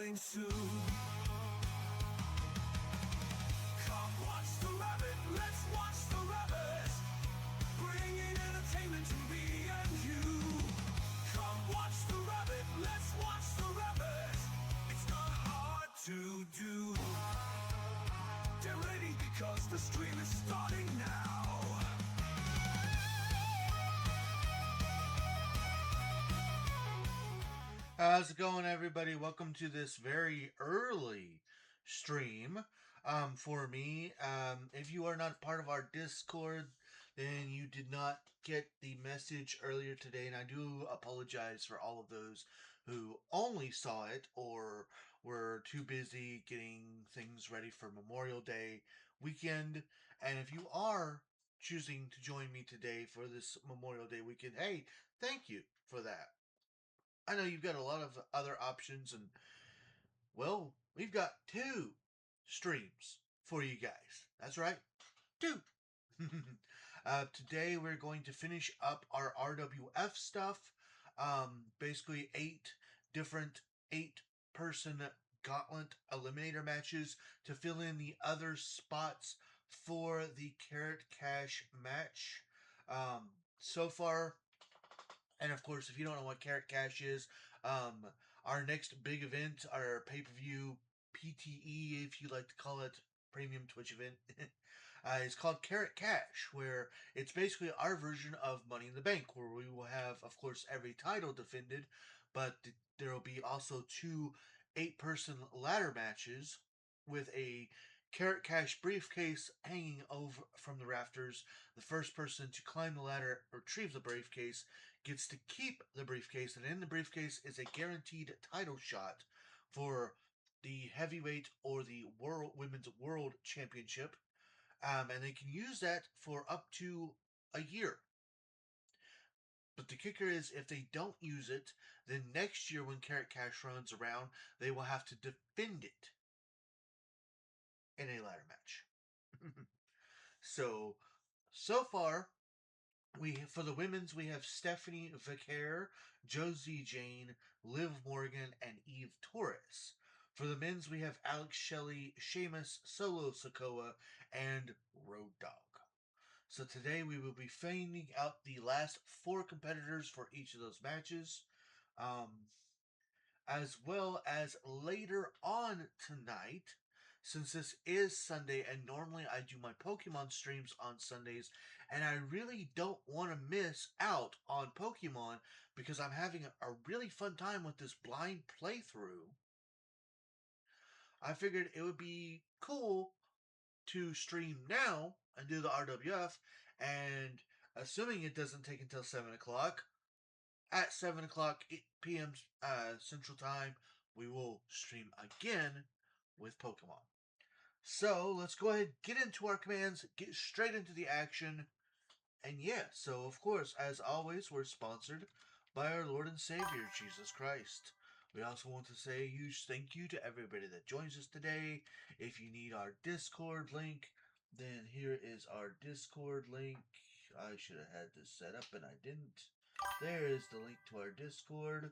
starting soon. Come watch the Rabit, let's watch the Rabit, bringing entertainment to me and you. Come watch the Rabit, let's watch the Rabit, it's not hard to do. Get ready because the stream is starting now. How's it going, everybody? Welcome to this very early stream for me. If you are not part of our Discord, then you did not get the message earlier today, and I do apologize for all of those who only saw it or were too busy getting things ready for Memorial Day weekend. And if you are choosing to join me today for this Memorial Day weekend, hey, thank you for that. I know you've got a lot of other options, and well, we've got two streams for you guys. That's right, two. Today we're going to finish up our RWF stuff. Basically, different 8-person gauntlet eliminator matches to fill in the other spots for the Carrot Cash match. So far, and of course, if you don't know what Carrot Cash is, our next big event, our pay-per-view PTE, if you like to call it, premium Twitch event, is called Carrot Cash, where it's basically our version of Money in the Bank, where we will have, of course, every title defended, but there will be also two 8-person ladder matches with a Carrot Cash briefcase hanging over from the rafters. The first person to climb the ladder, retrieve the briefcase, gets to keep the briefcase, and in the briefcase is a guaranteed title shot for the heavyweight or the women's world championship, and they can use that for up to a year. But the kicker is, if they don't use it, then next year when Carrot Cash runs around, they will have to defend it in a ladder match. So far, for the women's, we have Stephanie Vicaire, Josie Jane, Liv Morgan, and Eve Torres. For the men's, we have Alex Shelley, Sheamus, Solo Sikoa, and Road Dogg. So today we will be finding out the last 4 competitors for each of those matches, as well as later on tonight. Since this is Sunday, and normally I do my Pokemon streams on Sundays, and I really don't want to miss out on Pokemon because I'm having a really fun time with this blind playthrough, I figured it would be cool to stream now and do the RWF, and assuming it doesn't take until 7 o'clock, at 7 o'clock p.m. Central Time, we will stream again with Pokemon. So let's go ahead, get into our commands, get straight into the action. And yeah, so of course, as always, we're sponsored by our Lord and Savior, Jesus Christ. We also want to say a huge thank you to everybody that joins us today. If you need our Discord link, then here is our Discord link. I should have had this set up and I didn't. There is the link to our Discord.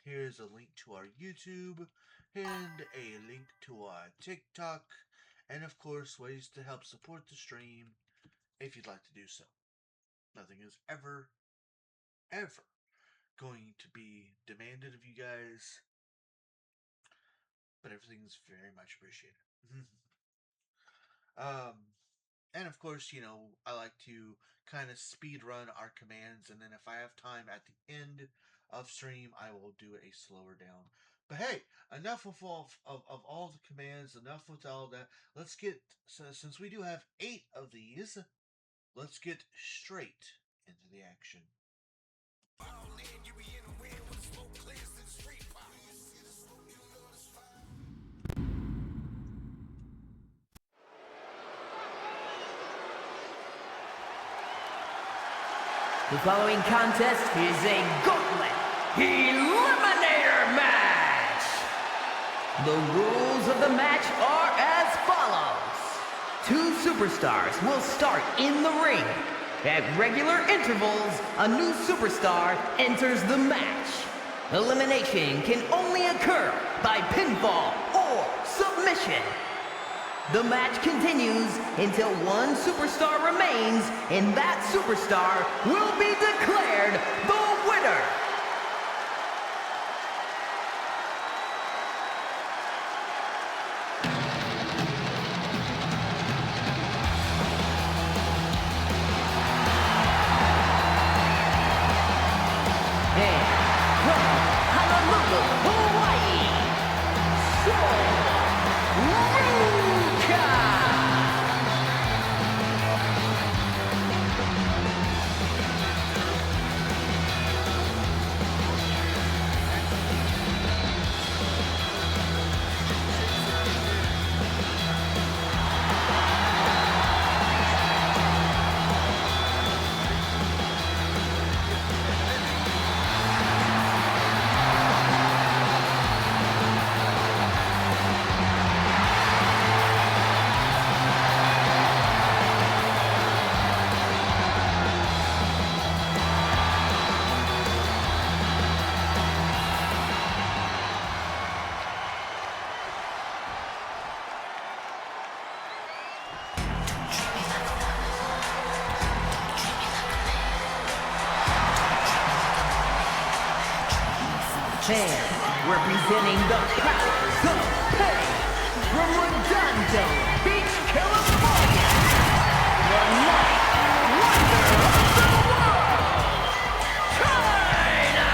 Here's a link to our YouTube and a link to our TikTok. And of course, ways to help support the stream if you'd like to do so. Nothing is ever going to be demanded of you guys, but everything is very much appreciated. And of course, I like to kind of speed run our commands, and then if I have time at the end of stream, I will do a slower down. But hey, enough of all the commands, enough with all that. Let's get, since we do have 8 of these, let's get straight into the action. The following contest is a Gauntlet Eliminator match! The rules of the match are as follows. 2 superstars will start in the ring. At regular intervals, a new superstar enters the match. Elimination can only occur by pinfall or submission. The match continues until one superstar remains, and that superstar will be declared the winner. And from Honolulu, Hawaii, And representing the powers of pain from Redondo Beach, California, the Night Wonder of the World, China!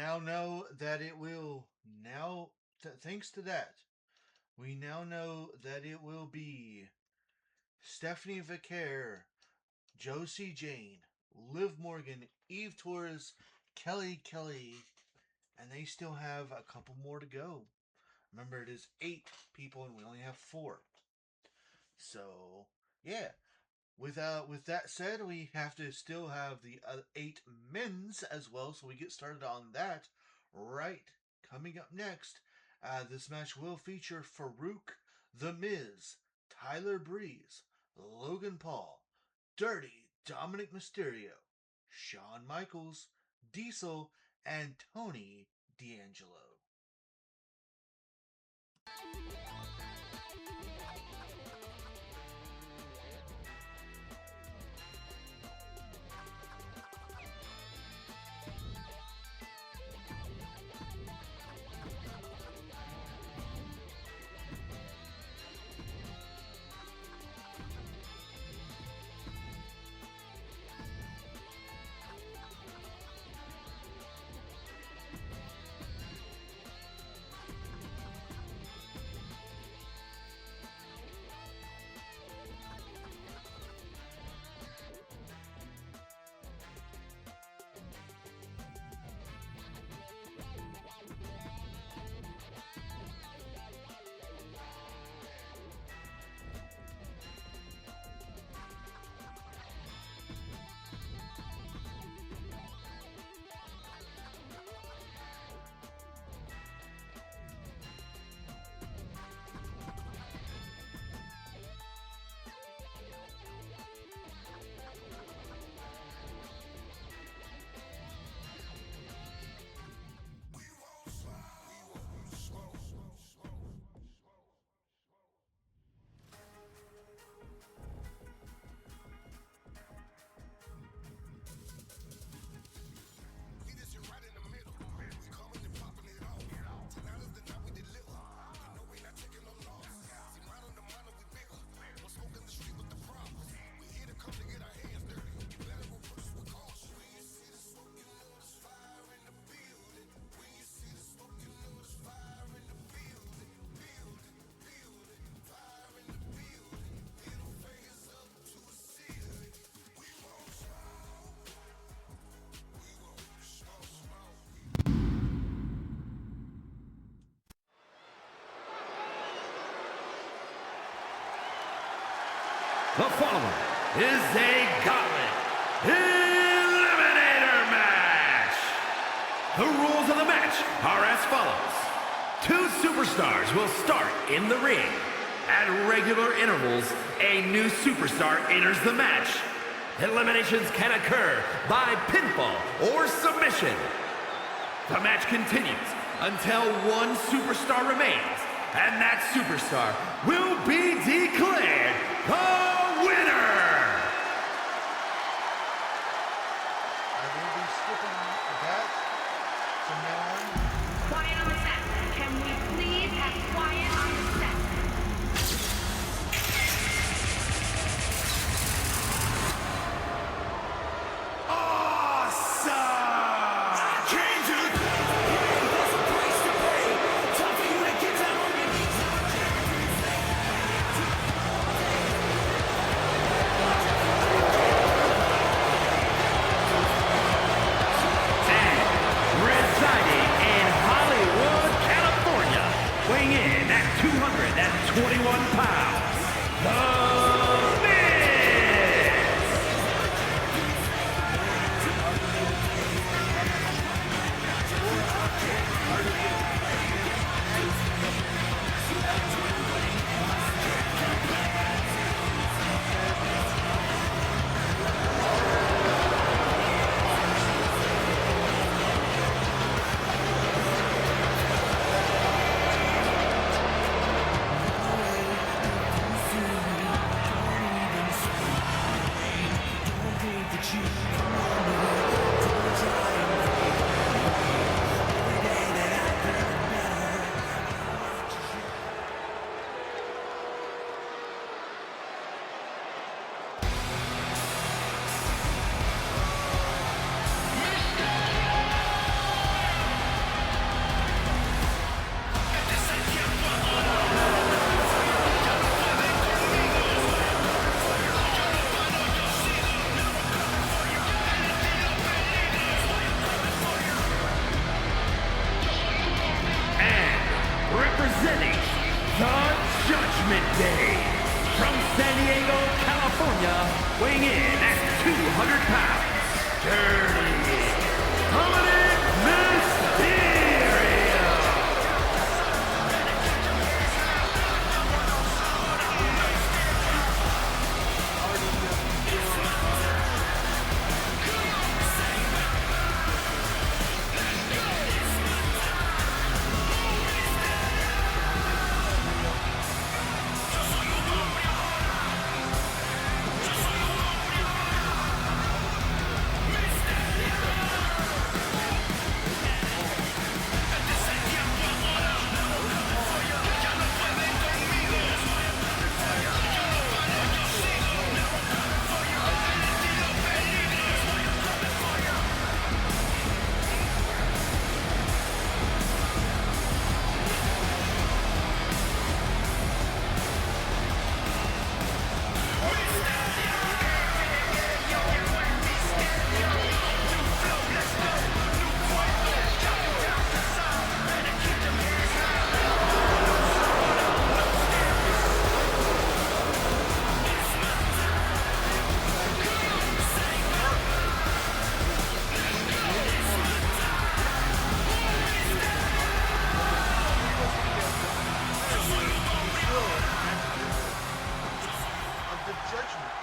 now know that it will now. Thanks to that, we now know that it will be Stephanie Vicaire, Josie Jane, Liv Morgan, Eve Torres, Kelly, and they still have a couple more to go. Remember, it is 8 people and we only have 4. So, yeah. With that said, we have to still have the 8 men's as well, so we get started on that right. Coming up next, this match will feature Farouk, The Miz, Tyler Breeze, Logan Paul, Dirty Dominic Mysterio, Shawn Michaels, Diesel, and Tony D'Angelo. The following is a Gauntlet Eliminator match. The rules of the match are as follows. 2 superstars will start in the ring. At regular intervals, a new superstar enters the match. Eliminations can occur by pinfall or submission. The match continues until one superstar remains, and that superstar will be declared the winner! I will be skipping that from now on. Quiet on the set. Can we please have quiet on the set? Awesome! Dirty Dominic Mysterio. Of the judgment.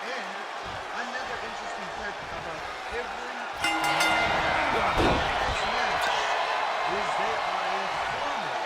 And another interesting fact about every this match is they are a former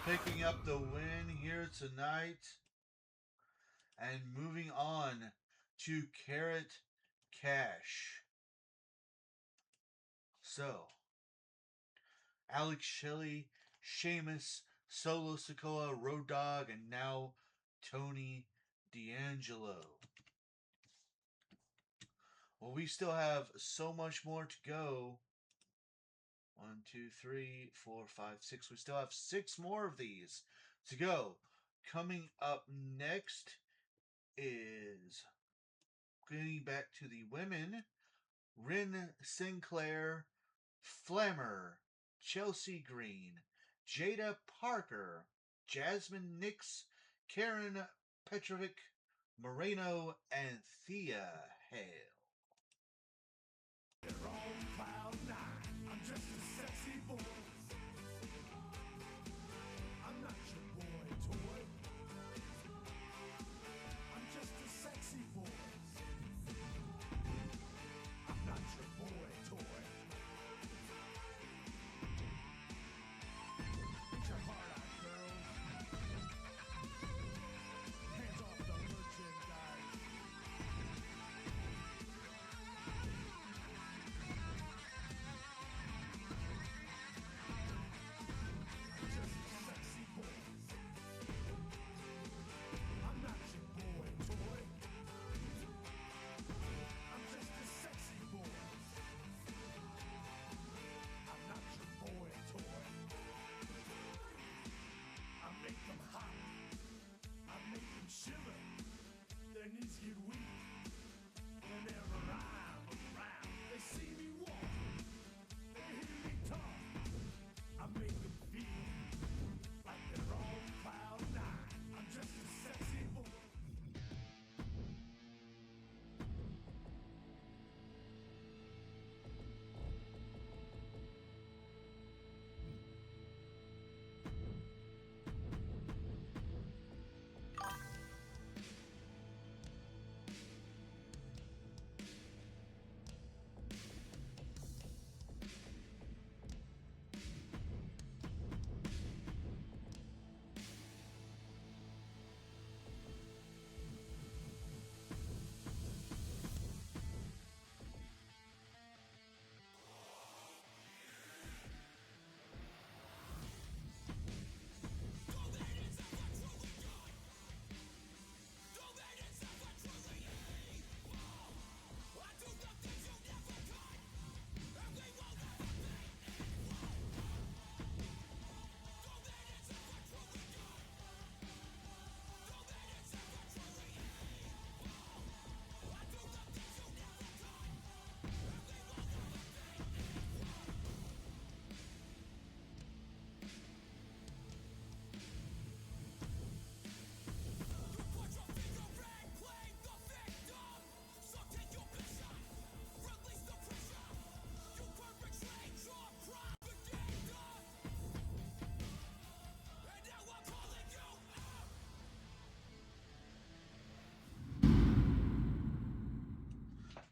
picking up the win here tonight. And moving on to Carrot Cash. So, Alex Shelley, Sheamus, Solo Sikoa, Road Dogg, and now Tony D'Angelo. Well, we still have so much more to go. 1, 2, 3, 4, 5, 6. We still have 6 more of these to go. Coming up next is getting back to the women. Rin Sinclair, Flammer, Chelsea Green, Jada Parker, Jasmine Nix, Karen Petrovic, Moreno, and Thea Hale. I'm just a sexy boy. I'm not your boy toy. I'm just a sexy boy. I'm not your boy toy. Get your heart out, girls. Hands off the merchandise.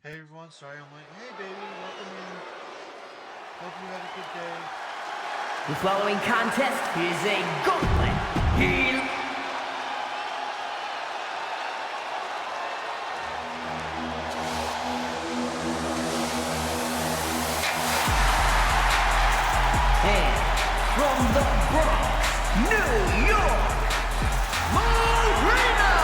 Hey everyone, sorry I'm late. Hey baby, welcome in. Hope you had a good day. The following contest is a gauntlet. And from the Bronx, New York, Moreno!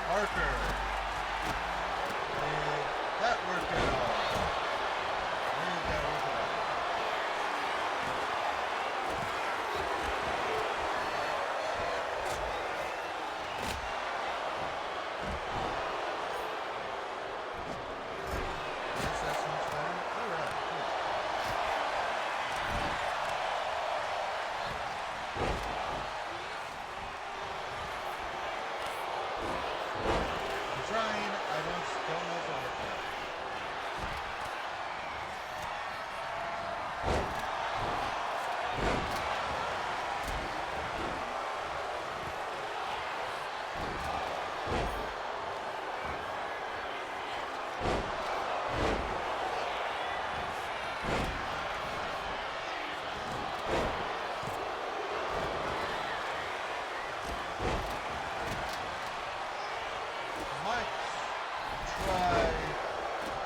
Parker. Did that work at all? Did that work at all? Yes, that seems better. Alright, cool. I'm trying. I don't know if it worked out. Might try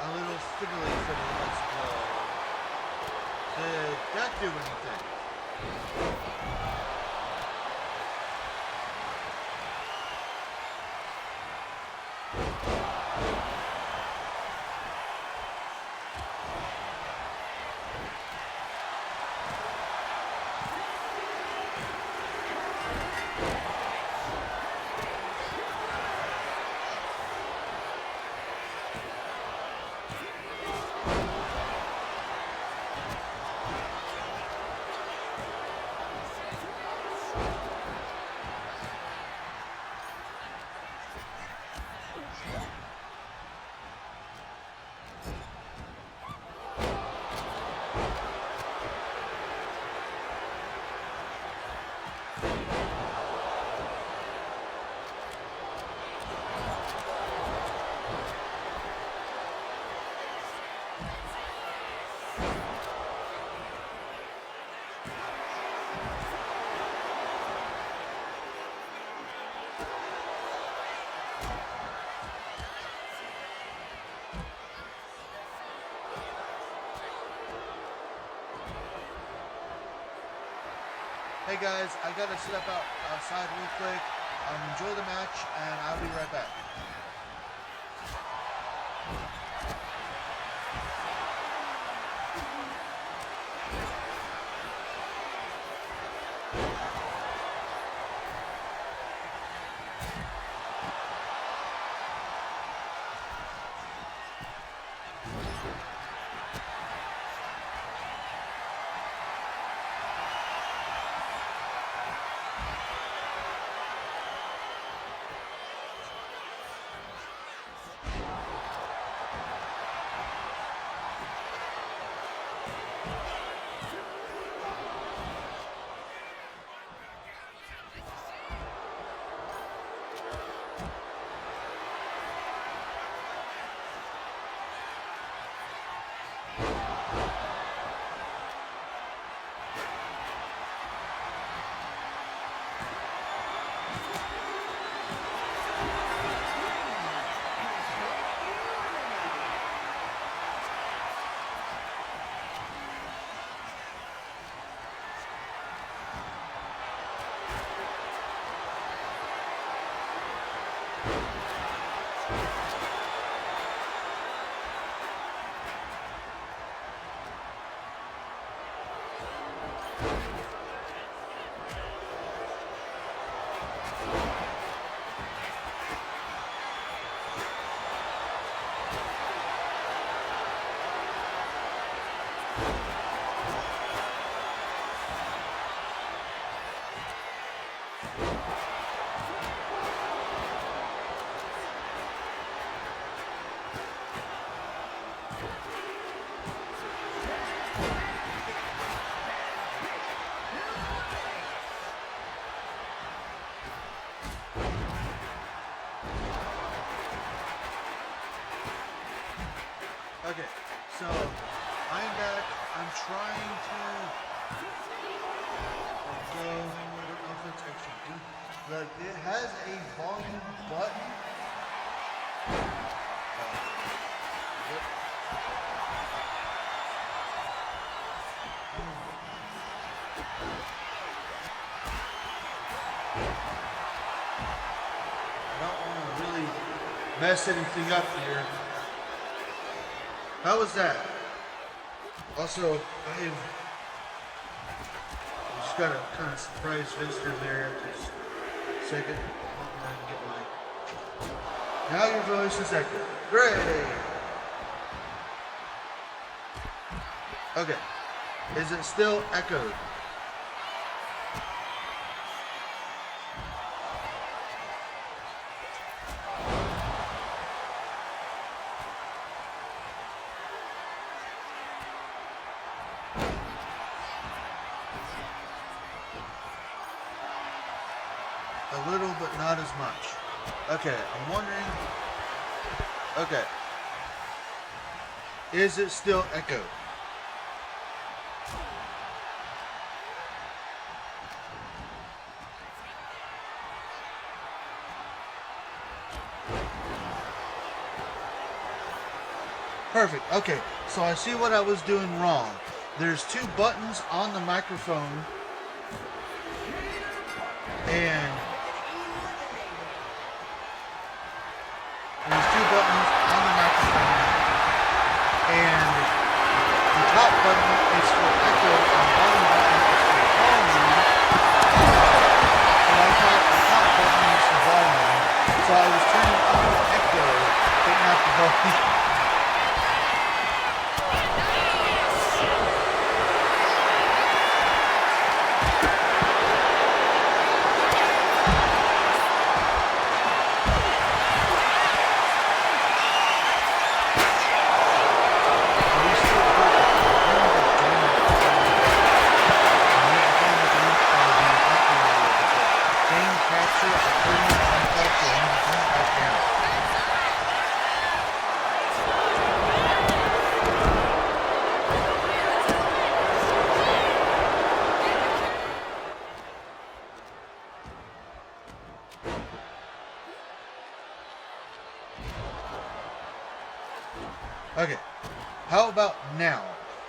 a little fiddly let's go. Did that do anything? Hey guys, I gotta step outside real quick. Enjoy the match, and I'll be right back. Okay, so I'm back. I'm trying to go. I don't know if it's actually good. Like it has a volume button. Yep. I don't want to really mess anything up here. How was that? Also, I just got a kind of surprise visitor there at this second. I can get my. Now your voice is echoed. Great! Okay. Is it still echoed? A little, but not as much. Okay, I'm wondering. Okay. Is it still echoed? Perfect. Okay, so I see what I was doing wrong. There's two buttons on the microphone, and there's two buttons on the microphone, and the top button is for echo, and the bottom button is for volume. And I thought the top button is for volume, so I was turning on the echo, but not the volume. Okay, how about now?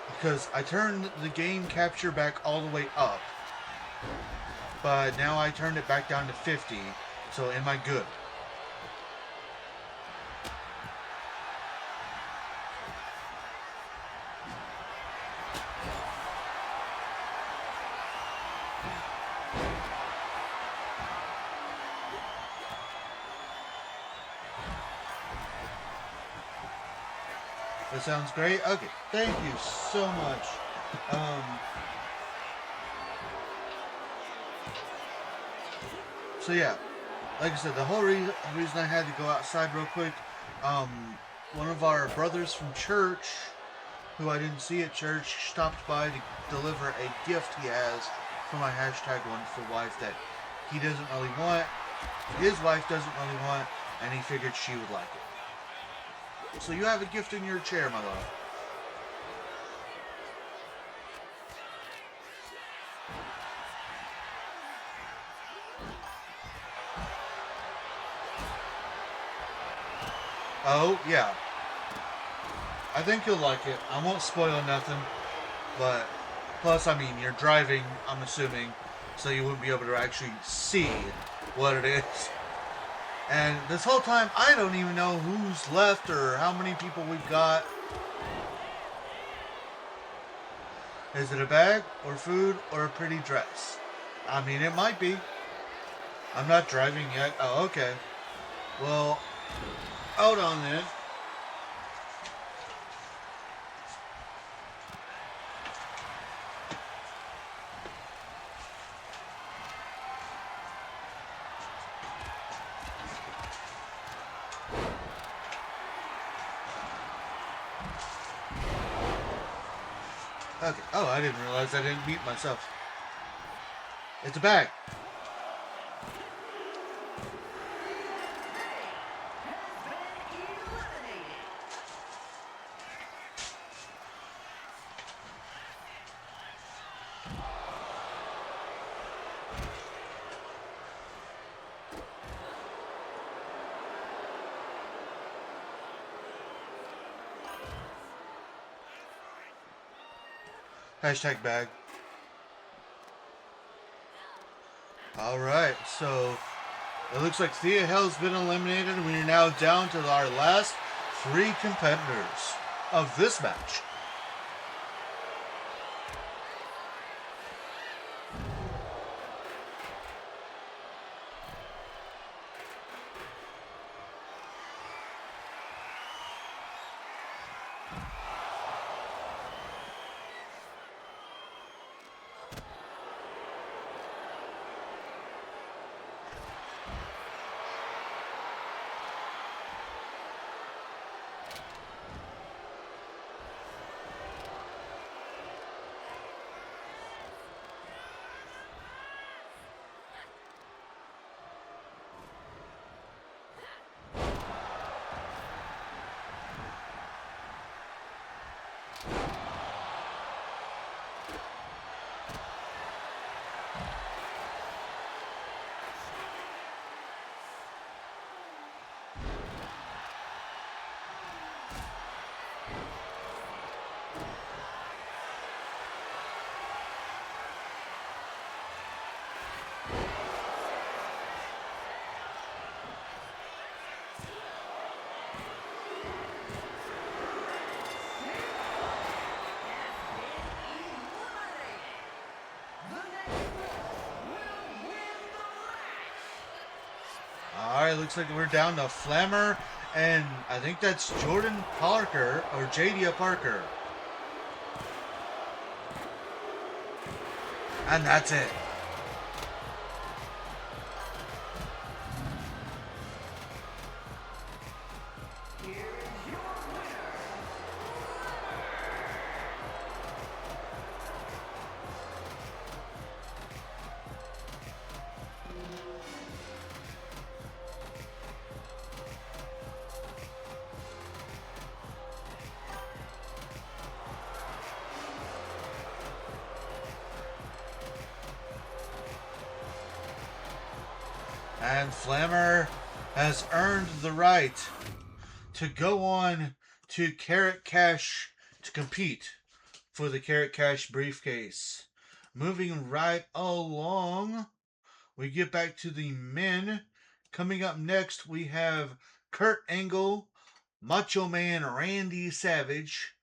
Because I turned the game capture back all the way up, but now I turned it back down to 50, so am I good? That sounds great. Okay, thank you so much. So yeah, like I said, the whole reason I had to go outside real quick, one of our brothers from church, who I didn't see at church, stopped by to deliver a gift he has for my hashtag wonderful wife that he doesn't really want, his wife doesn't really want, and he figured she would like it. So you have a gift in your chair, my love. Oh, yeah. I think you'll like it. I won't spoil nothing. But, plus, I mean, you're driving, I'm assuming, so you wouldn't be able to actually see what it is. And this whole time, I don't even know who's left or how many people we've got. Is it a bag, or food, or a pretty dress? I mean, it might be. I'm not driving yet. Oh, okay. Well, hold on then. Okay. Oh, I didn't realize I didn't beat myself. It's a bag. Hashtag bag. Alright, so It looks like Thea Hill's been eliminated, and we are now down to our last 3 competitors of this match. Alright, looks like we're down to Flammer, and I think that's Jordan Parker, or Jadia Parker. And that's it. And Flammer has earned the right to go on to Carrot Cash to compete for the Carrot Cash briefcase. Moving right along, we get back to the men. Coming up next, we have Kurt Angle, Macho Man Randy Savage,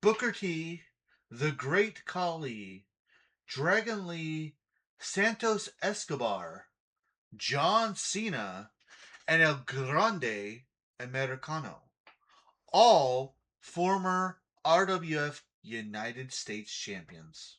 Booker T, The Great Khali, Dragon Lee, Santos Escobar, John Cena, and El Grande Americano. All former RWF United States champions.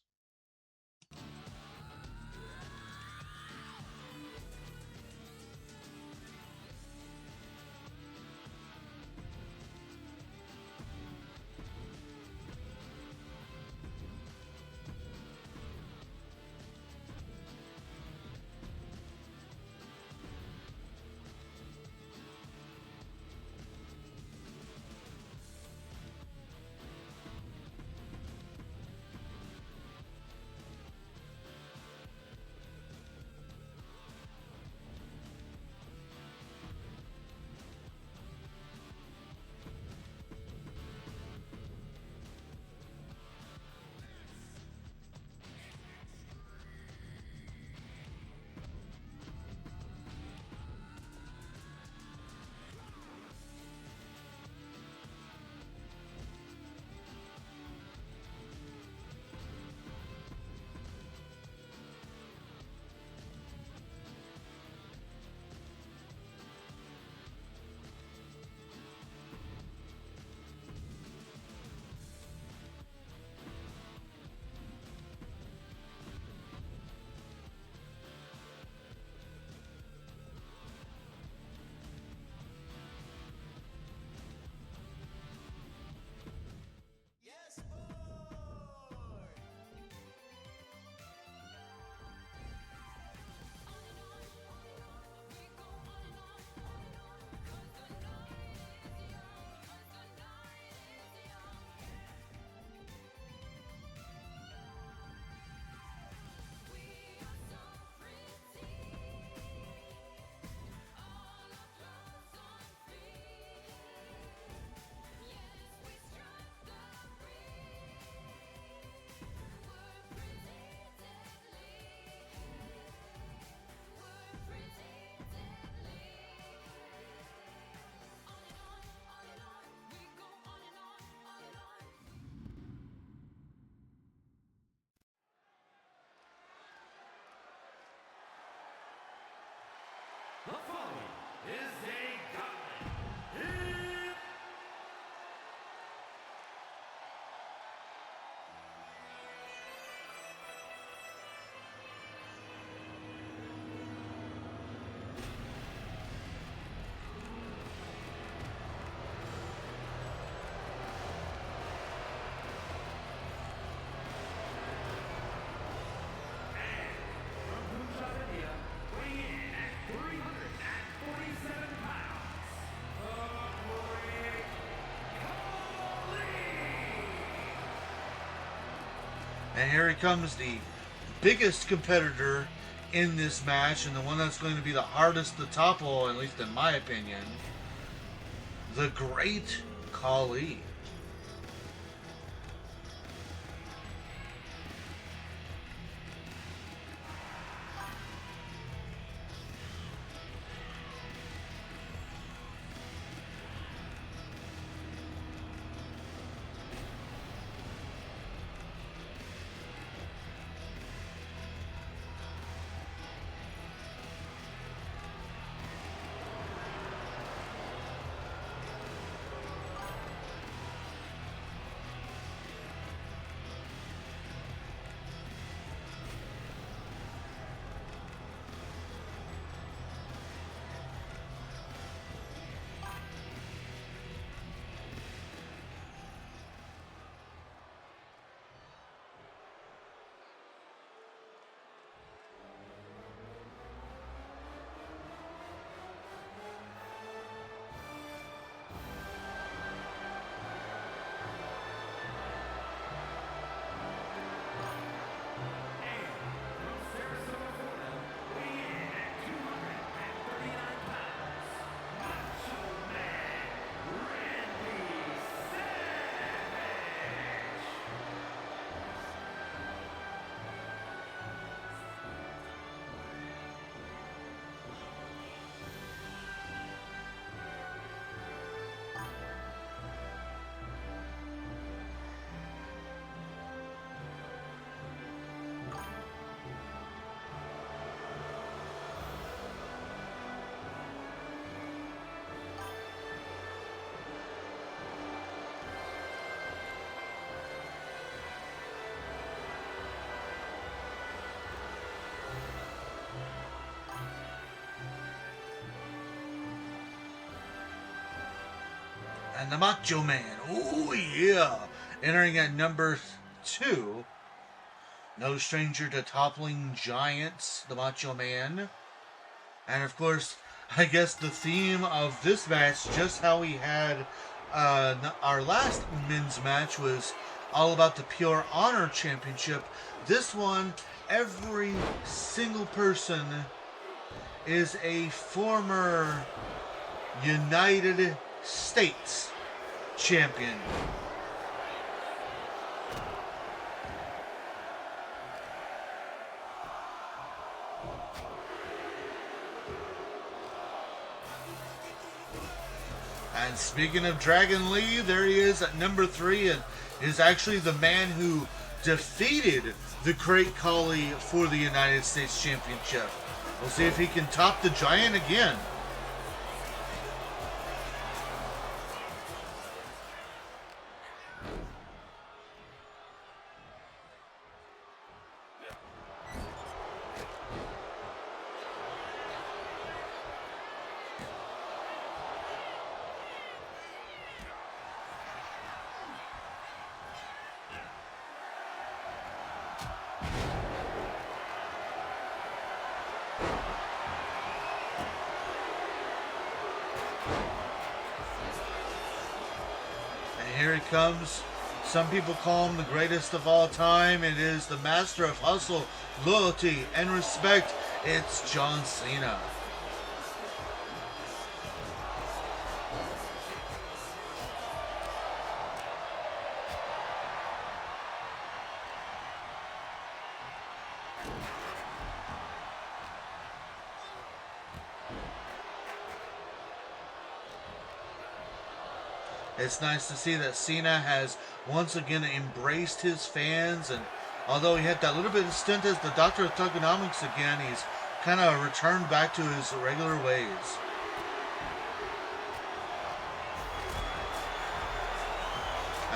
is a gauntlet. And here he comes, the biggest competitor in this match, and the one that's going to be the hardest to topple, at least in my opinion, the Great Khali. And the Macho Man, oh yeah, entering at number 2. No stranger to toppling giants, the Macho Man. And of course, I guess the theme of this match, just how we had our last men's match, was all about the Pure Honor Championship. This one, every single person is a former United States champion. And speaking of Dragon Lee, there he is at number 3, and is actually the man who defeated the Great Khali for the United States Championship. We'll see if he can top the Giant again. Here he comes. Some people call him the greatest of all time. It is the master of hustle, loyalty, and respect. It's John Cena. It's nice to see that Cena has once again embraced his fans, and although he had that little bit of stint as the Doctor of Thugonomics again, he's kind of returned back to his regular ways.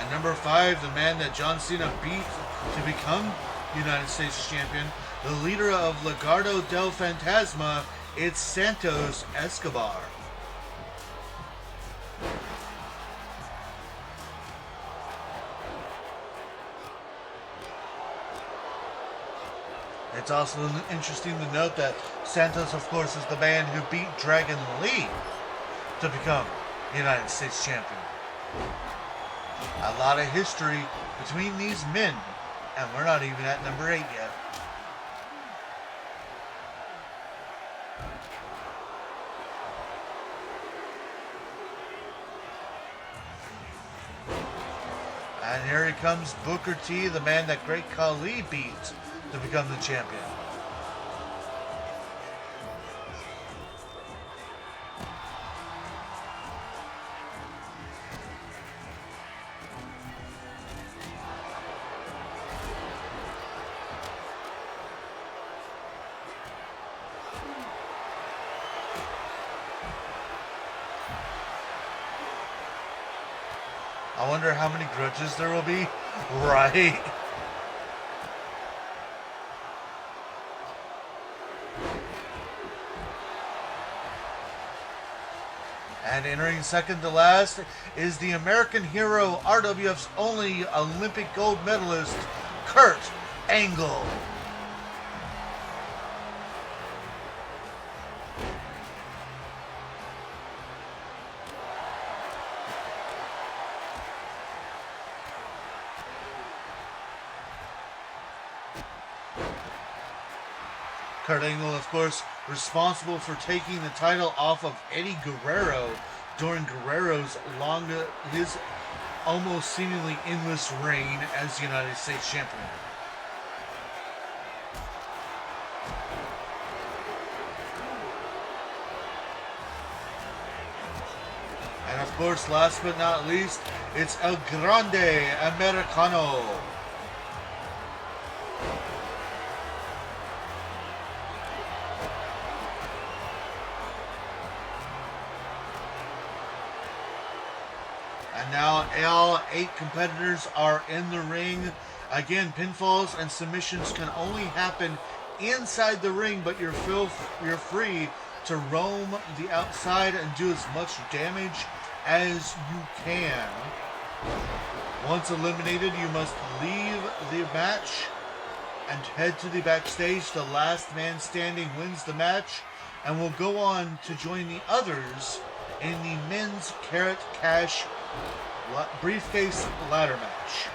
At number 5, the man that John Cena beat to become United States Champion, the leader of Legado del Fantasma, it's Santos Escobar. It's also interesting to note that Santos, of course, is the man who beat Dragon Lee to become United States Champion. A lot of history between these men, and we're not even at number 8 yet. And here he comes, Booker T, the man that Great Khali beat to become the champion. I wonder how many grudges there will be. Right. And entering second to last is the American hero, RWF's only Olympic gold medalist, Kurt Angle. Kurt Angle, of course, responsible for taking the title off of Eddie Guerrero during Guerrero's his almost seemingly endless reign as United States Champion. And of course, last but not least, it's El Grande Americano. And now all 8 competitors are in the ring. Again, pinfalls and submissions can only happen inside the ring, but you're free to roam the outside and do as much damage as you can. Once eliminated, you must leave the match and head to the backstage. The last man standing wins the match and will go on to join the others in the men's Carrot Cash briefcase ladder match.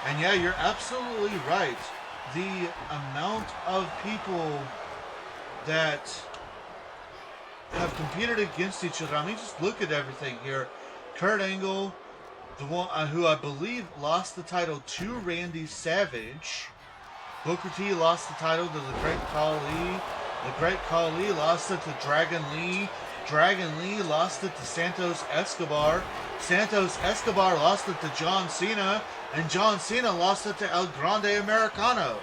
And yeah, you're absolutely right. The amount of people that have competed against each other. I mean, just look at everything here. Kurt Angle, the one who I believe lost the title to Randy Savage. Booker T lost the title to the Great Khali. The Great Khali lost it to Dragon Lee. Dragon Lee lost it to Santos Escobar. Santos Escobar lost it to John Cena. And John Cena lost it to El Grande Americano.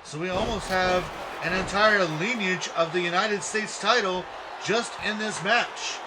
So we almost have an entire lineage of the United States title just in this match.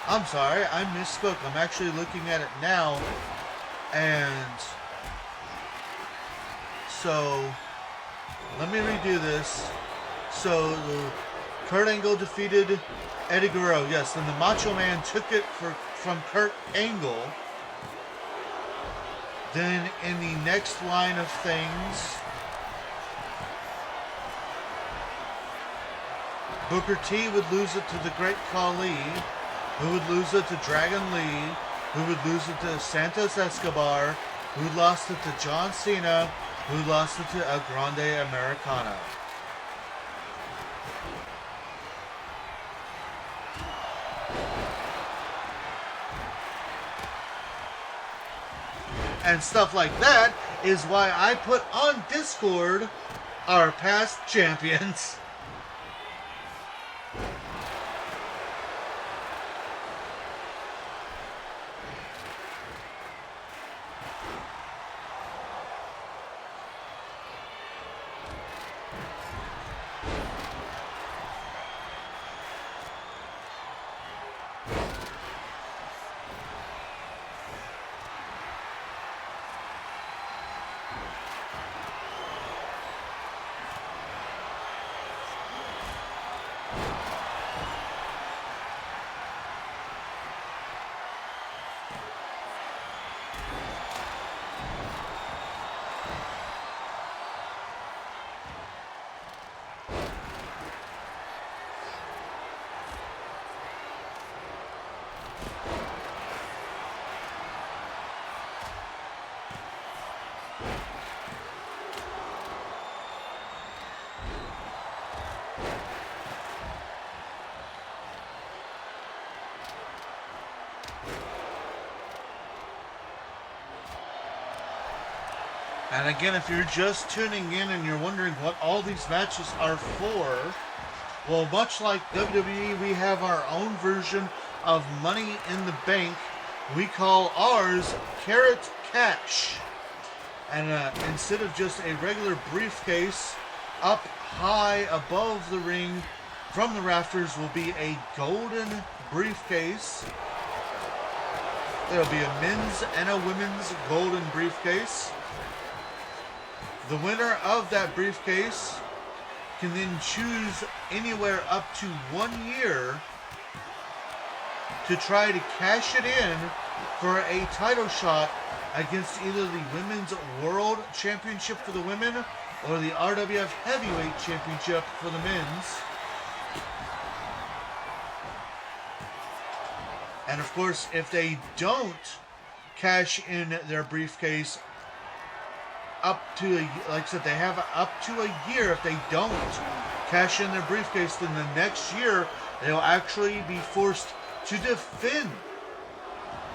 I'm sorry, I misspoke. I'm actually looking at it now. And so, let me redo this. So Kurt Angle defeated Eddie Guerrero. Yes, then the Macho Man took it from Kurt Angle. Then in the next line of things, Booker T would lose it to the Great Khali, who would lose it to Dragon Lee, who would lose it to Santos Escobar, who lost it to John Cena, who lost it to El Grande Americano. And stuff like that is why I put on Discord our past champions. And again, if you're just tuning in and you're wondering what all these matches are for, well, much like WWE, we have our own version of Money in the Bank. We call ours Carrot Cash. And instead of just a regular briefcase, up high above the ring from the rafters will be a golden briefcase. There'll be a men's and a women's golden briefcase. The winner of that briefcase can then choose anywhere up to 1 year to try to cash it in for a title shot against either the Women's World Championship for the women or the RWF Heavyweight Championship for the men's. And of course, if they don't cash in their briefcase up to, like I said, they have up to a year. If they don't cash in their briefcase, then the next year they'll actually be forced to defend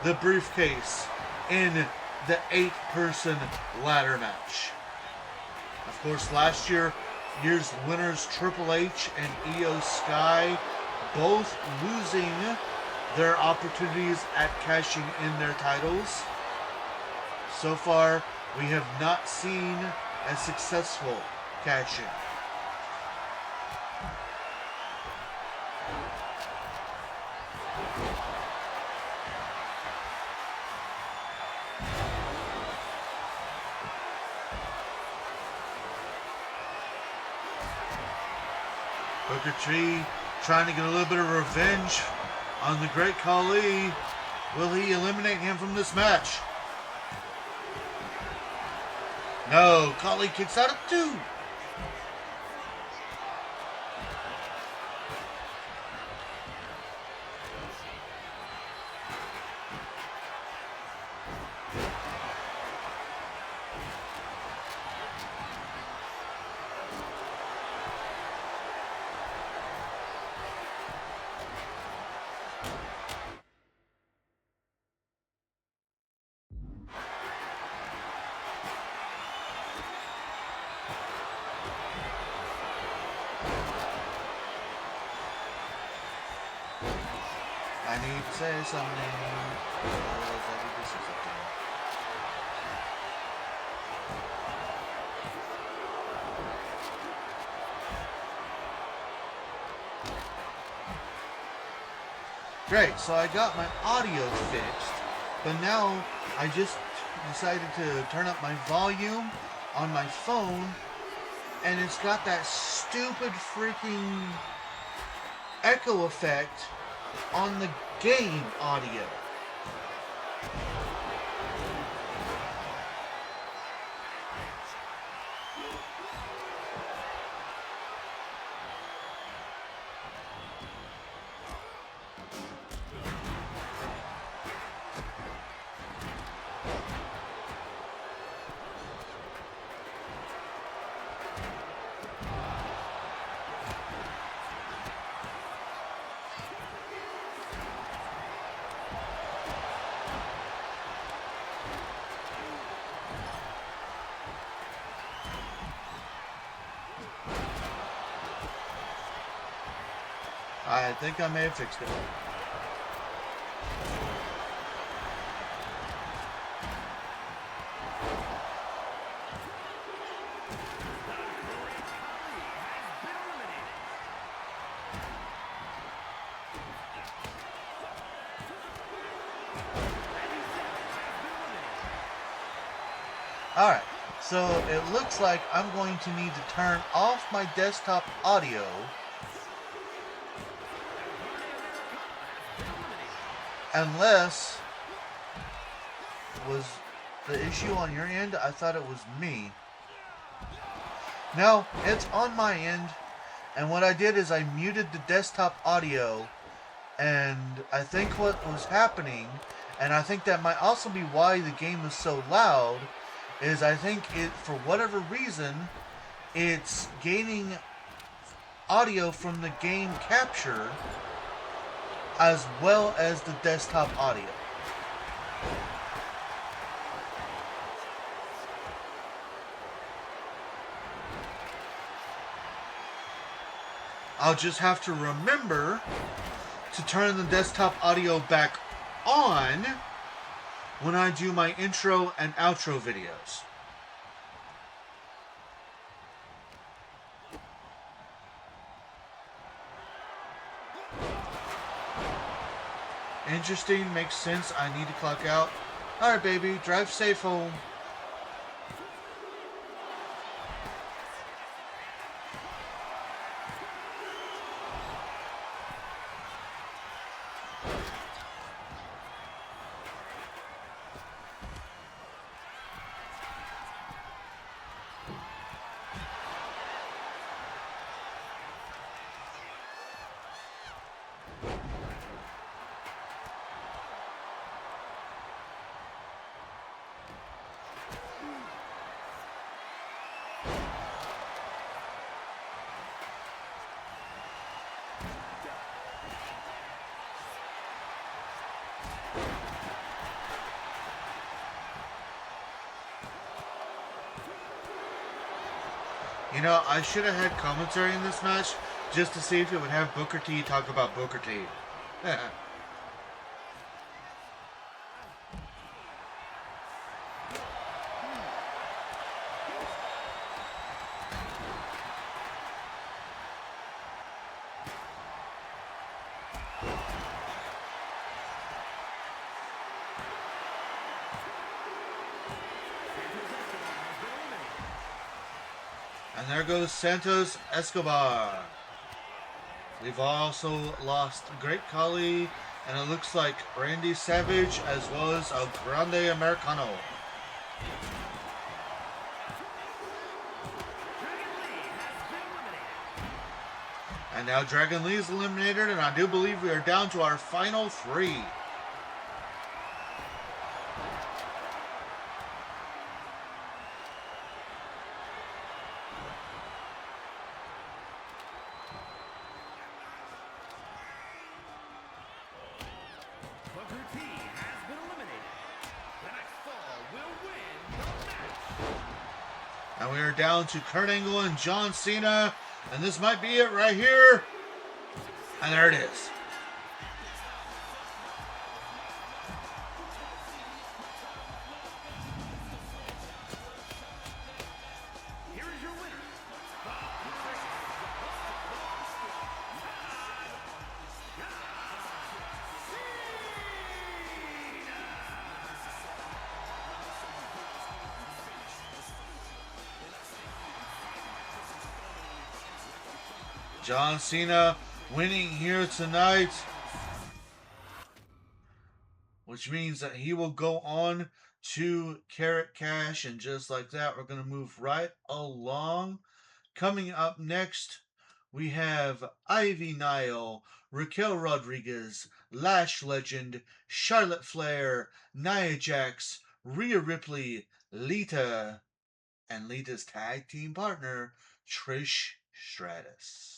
the briefcase in the 8-person ladder match. Of course, last year's winners Triple H and Io Sky both losing their opportunities at cashing in their titles. So far, we have not seen a successful cash-in. Booker T trying to get a little bit of revenge on the Great Khali. Will he eliminate him from this match? No, Khali kicks out at 2. I need to say something. Great, so I got my audio fixed, but now I just decided to turn up my volume on my phone, and it's got that stupid freaking echo effect on the game audio. I think I may have fixed it. Alright, so it looks like I'm going to need to turn off my desktop audio unless was the issue on your end. I thought it was me. No, it's on my end, and what I did is I muted the desktop audio, and I think what was happening, and I think that might also be why the game is so loud, is I think it, for whatever reason, it's gaining audio from the game capture as well as the desktop audio. I'll just have to remember to turn the desktop audio back on when I do my intro and outro videos. Interesting, makes sense. I need to clock out. Alright, baby, drive safe home. You know, I should have had commentary in this match just to see if it would have Booker T talk about Booker T. And there goes Santos Escobar. We've also lost Great Khali, and it looks like Randy Savage as well as El Grande Americano. And now Dragon Lee is eliminated, and I do believe we are down to our final three. Booker T has been eliminated. The next fall will win the match. And we are down to Kurt Angle and John Cena. And this might be it right here. And there it is. Here is your winner. John Cena winning here tonight, which means that he will go on to Carrot Cash. And just like that, we're going to move right along. Coming up next, we have Ivy Nile, Raquel Rodriguez, Lash Legend, Charlotte Flair, Nia Jax, Rhea Ripley, Lita, and Lita's tag team partner, Trish Stratus.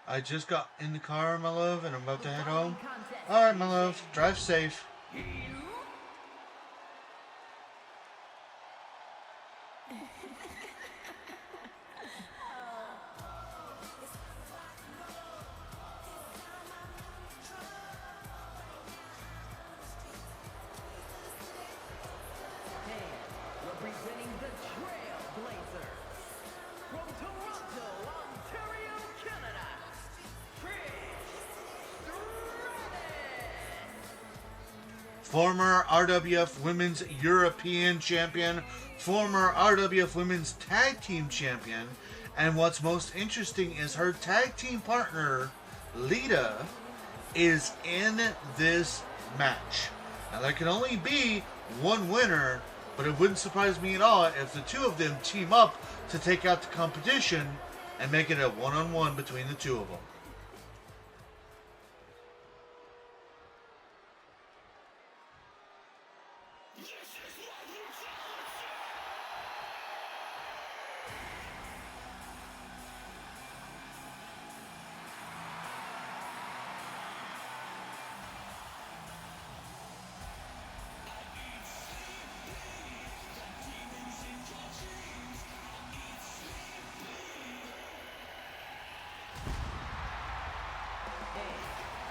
I just got in the car, my love, and I'm about to head home. Alright, my love. Drive safe. Representing the Trailblazers from Toronto, Ontario, Canada, Trish Stratus. Former RWF Women's European Champion, former RWF Women's Tag Team Champion, and what's most interesting is her tag team partner, Lita, is in this match. Now there can only be one winner, but it wouldn't surprise me at all if the two of them team up to take out the competition and make it a one-on-one between the two of them.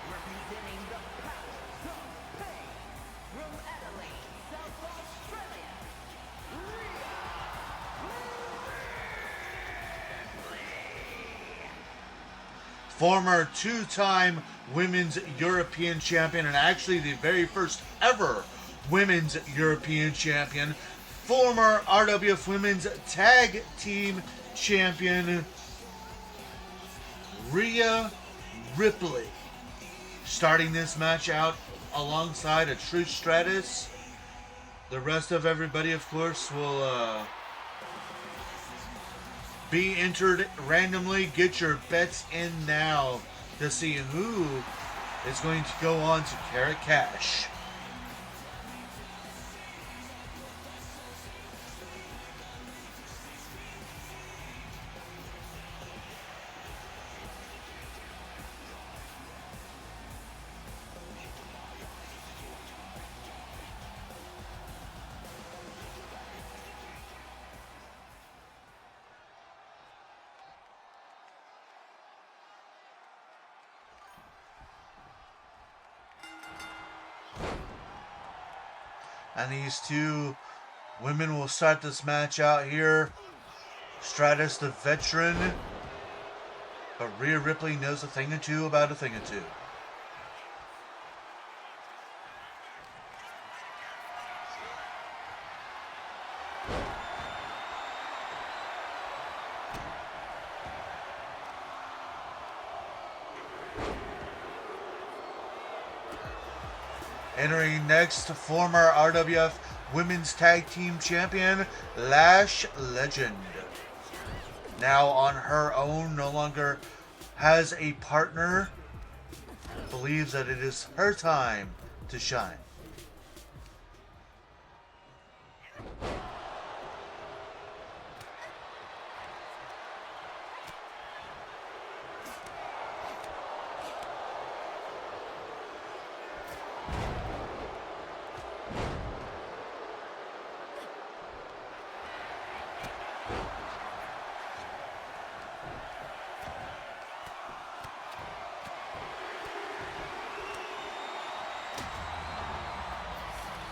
Representing the Powers of Pain from Adelaide, South Australia, Rhea Ripley. Former two-time Women's European Champion, and actually the very first ever Women's European Champion. Former RWF Women's Tag Team Champion, Rhea Ripley, starting this match out alongside a Trish Stratus The rest of everybody, of course, will be entered randomly. Get your bets in now to see who is going to go on to Carrot Cash. And these two women will start this match out here. Stratus, the veteran, but Rhea Ripley knows a thing or two about a thing or two. Entering next, former RWF Women's Tag Team Champion, Lash Legend. Now on her own, no longer has a partner, believes that it is her time to shine.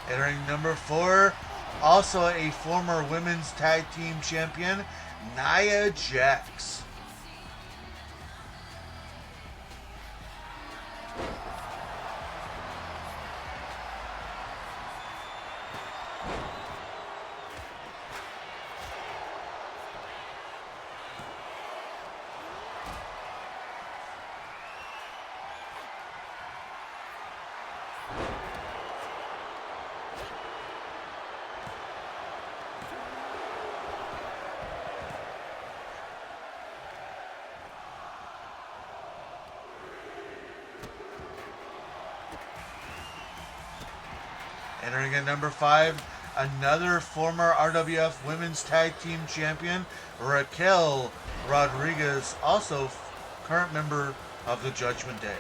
Entering number 4, also a former women's tag team champion, Nia Jax. Entering at number 5, another former RWF Women's Tag Team Champion, Raquel Rodriguez, also current member of the Judgment Day.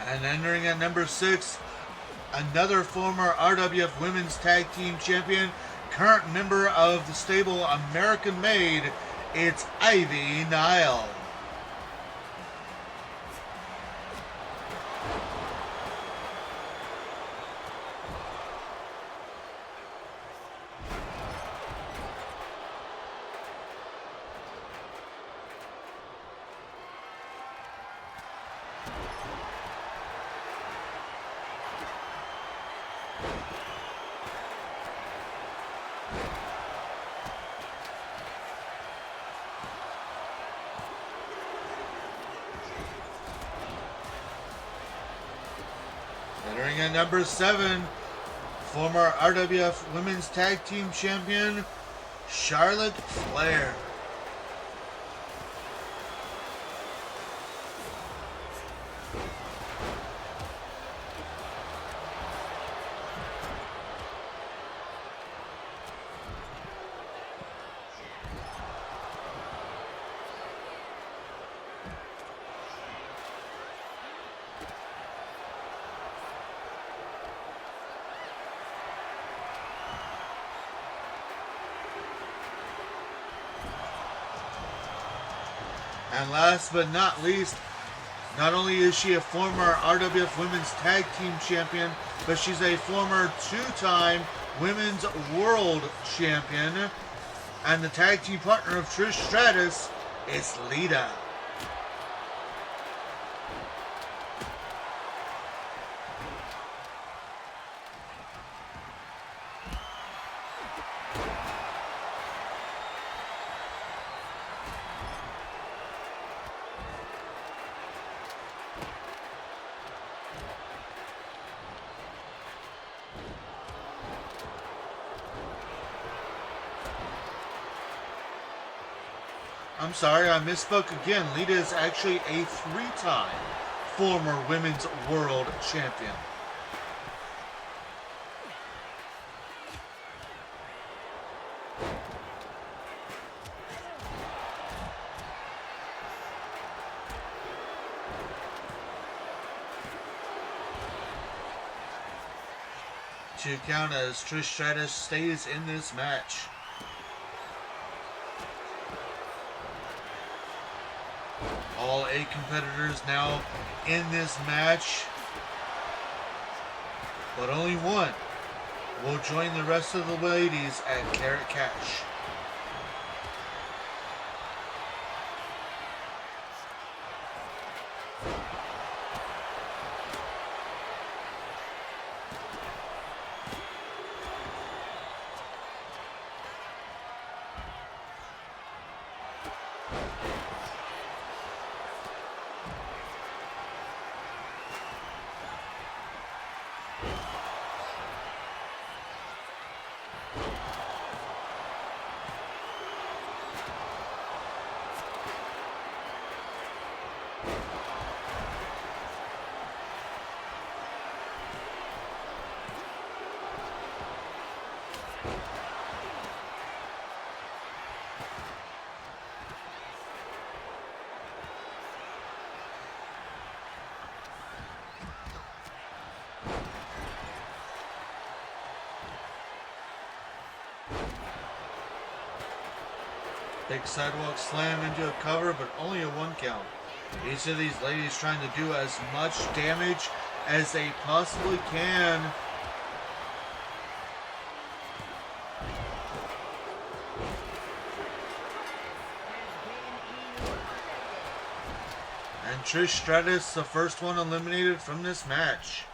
And entering at number 6, another former RWF Women's Tag Team Champion, current member of the stable American Made, it's Ivy Nile. Entering at number 7, former RWF Women's Tag Team Champion, Charlotte Flair. And last but not least, Not only is she a former RWF Women's Tag Team Champion, but she's a former two-time Women's World Champion. And the tag team partner of Trish Stratus is Lita. I'm sorry, I misspoke again. Lita is actually a three-time former Women's World Champion. To count as Trish Stratus stays in this match. All 8 competitors now in this match, but only one will join the rest of the ladies at Carrot Cash. Big sidewalk slam into a cover, but only a 1 count. Each of these ladies trying to do as much damage as they possibly can. And Trish Stratus, the first one eliminated from this match.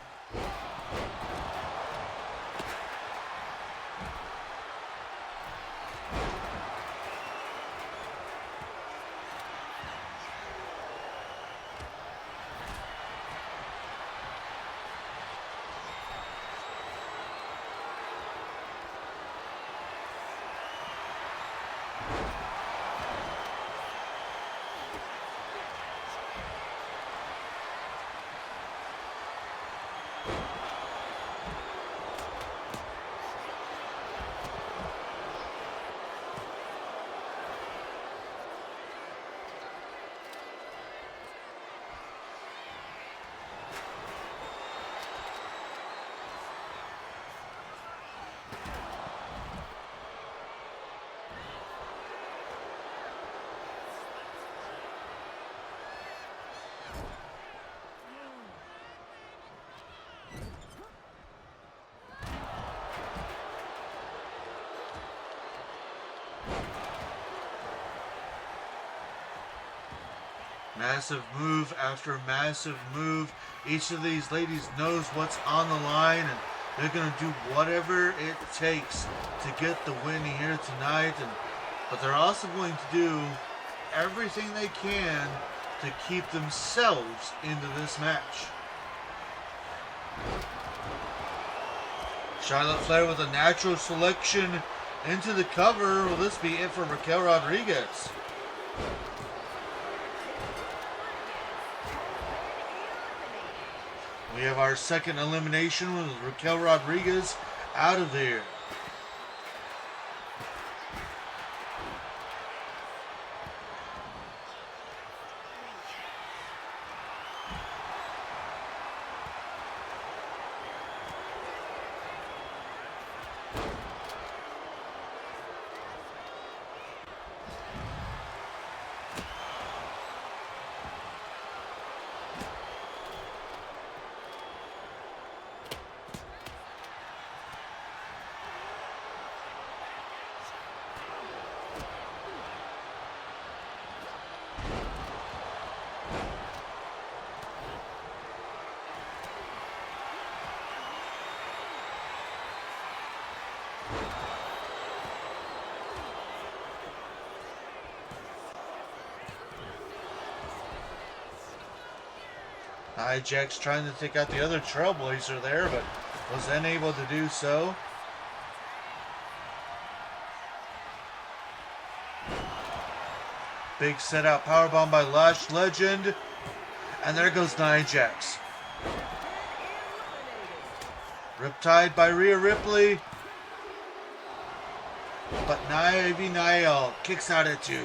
Massive move after massive move. Each of these ladies knows what's on the line, and they're going to do whatever it takes to get the win here tonight. But they're also going to do everything they can to keep themselves into this match. Charlotte Flair with a natural selection into the cover. Will this be it for Raquel Rodriguez? We have our second elimination with Raquel Rodriguez out of there. Jack's trying to take out the other Trailblazer there, but was unable to do so. Big set out powerbomb by Lash Legend. And there goes Nia Jax. Riptide by Rhea Ripley. But Ivy Nile kicks out at 2.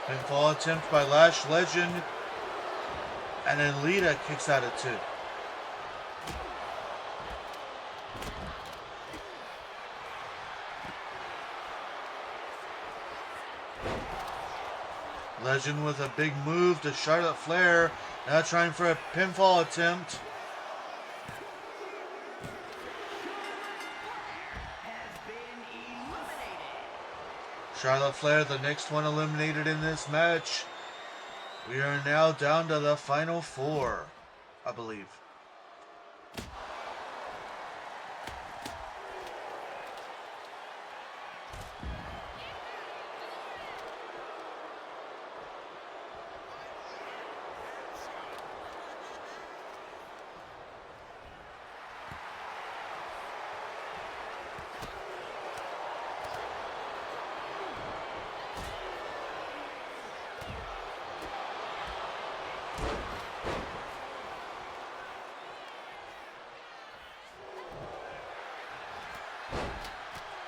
Pinfall attempt by Lash Legend. And then Lita kicks out at 2. Legend with a big move to Charlotte Flair. Now trying for a pinfall attempt. Charlotte Flair, the next one eliminated in this match. We are now down to the final 4, I believe.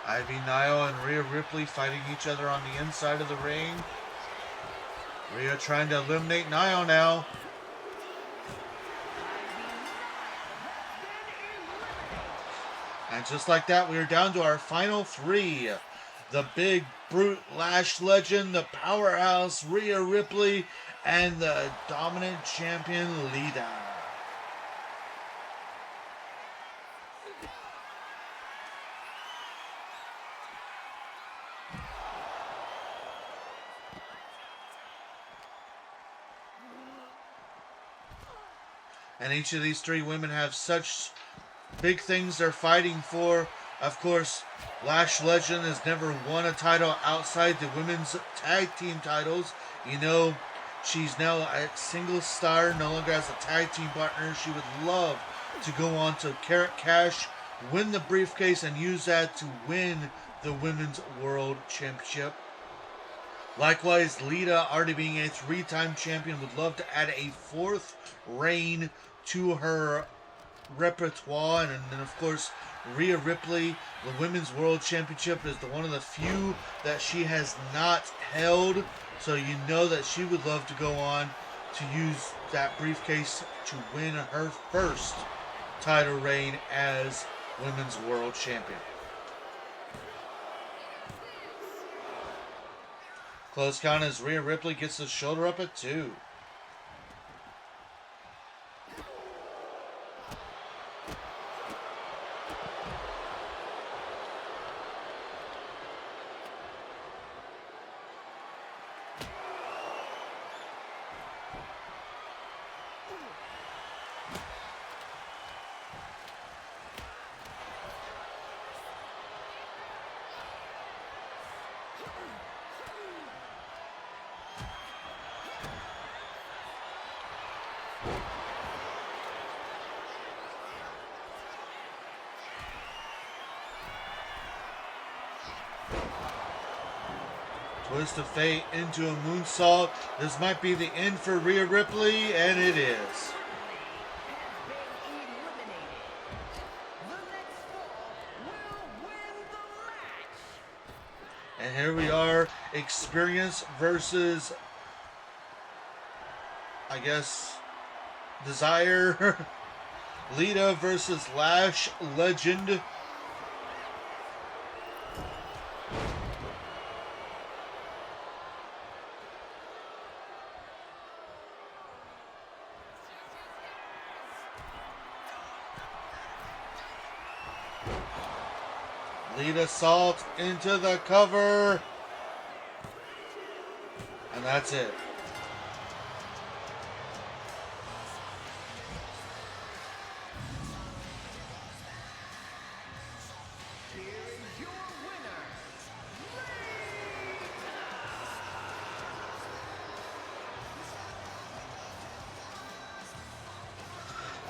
Ivy Nile and Rhea Ripley fighting each other on the inside of the ring. Rhea trying to eliminate Nile now. And just like that, we are down to our final 3. The big brute Lash Legend, the powerhouse Rhea Ripley, and the dominant champion Lita. And each of these 3 women have such big things they're fighting for. Of course, Lash Legend has never won a title outside the women's tag team titles. You know, she's now a single star, no longer as a tag team partner. She would love to go on to Carrot Cash, win the briefcase, and use that to win the Women's World Championship. Likewise, Lita, already being a 3-time champion, would love to add a 4th reign to her repertoire. And then, of course, Rhea Ripley, the Women's World Championship is one of the few that she has not held. So you know that she would love to go on to use that briefcase to win her first title reign as Women's World Champion. Close count as Rhea Ripley gets the shoulder up at 2. Twist of fate into a moonsault. This might be the end for Rhea Ripley, and it is. And here we are, Experience versus, I guess, Desire. Lita versus Lash Legend. Lita Salt into the cover. And that's it.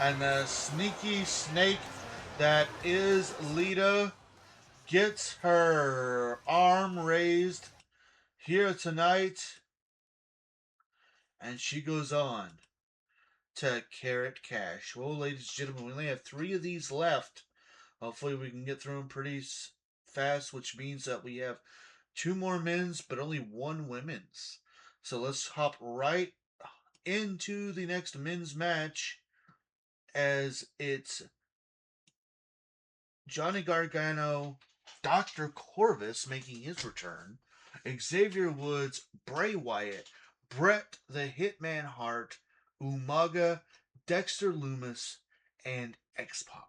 And the sneaky snake that is Lita gets her arm raised here tonight. And she goes on to Carrot Cash. Well, ladies and gentlemen, we only have 3 of these left. Hopefully we can get through them pretty fast, which means that we have 2 more men's, but only 1 women's. So let's hop right into the next men's match, as it's Johnny Gargano, Dr. Corvus making his return, Xavier Woods, Bray Wyatt, Bret the Hitman Hart, Umaga, Dexter Loomis, and X-Pac.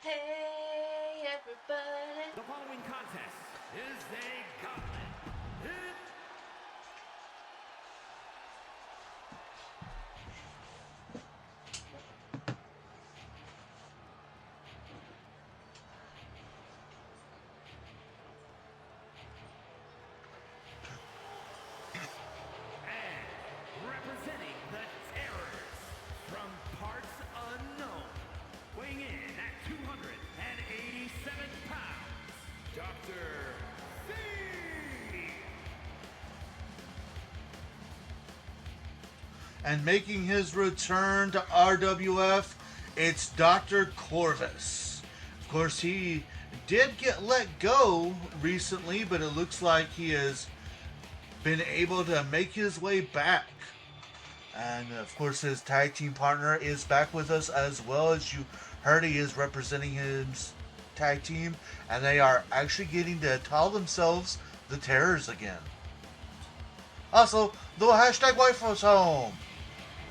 Hey, everybody. The following contest is a gauntlet. And representing the Terrors from parts unknown, weighing in at 287 pounds, Dr. C. And making his return to RWF, it's Dr. Corvus. Of course, he did get let go recently, but it looks like he has been able to make his way back. And of course, his tag team partner is back with us as well. As you heard, he is representing his tag team, and they are actually getting to call themselves the Terrors again. Also, the hashtag wife was home.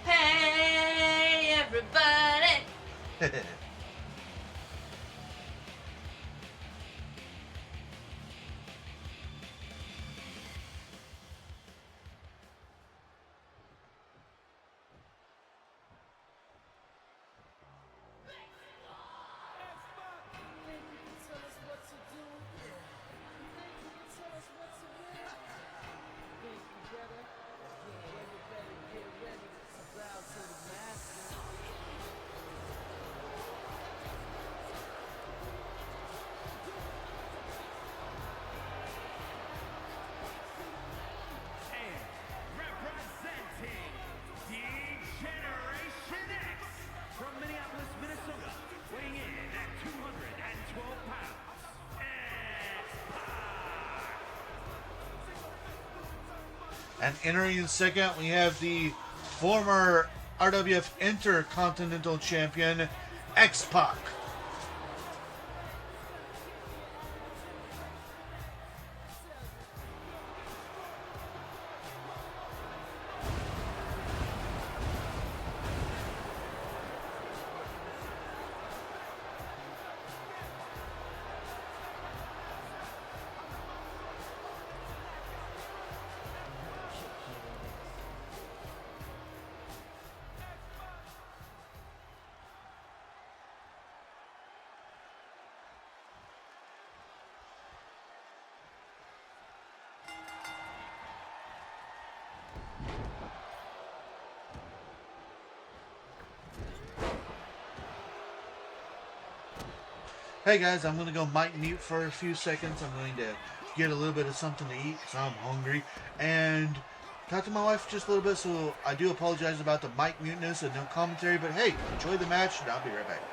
Hey, everybody. And entering in second, we have the former RWF Intercontinental Champion, X-Pac. Hey guys, I'm going to go mic mute for a few seconds. I'm going to get a little bit of something to eat because I'm hungry. And talk to my wife just a little bit, so I do apologize about the mic muteness and no commentary. But hey, enjoy the match, and I'll be right back.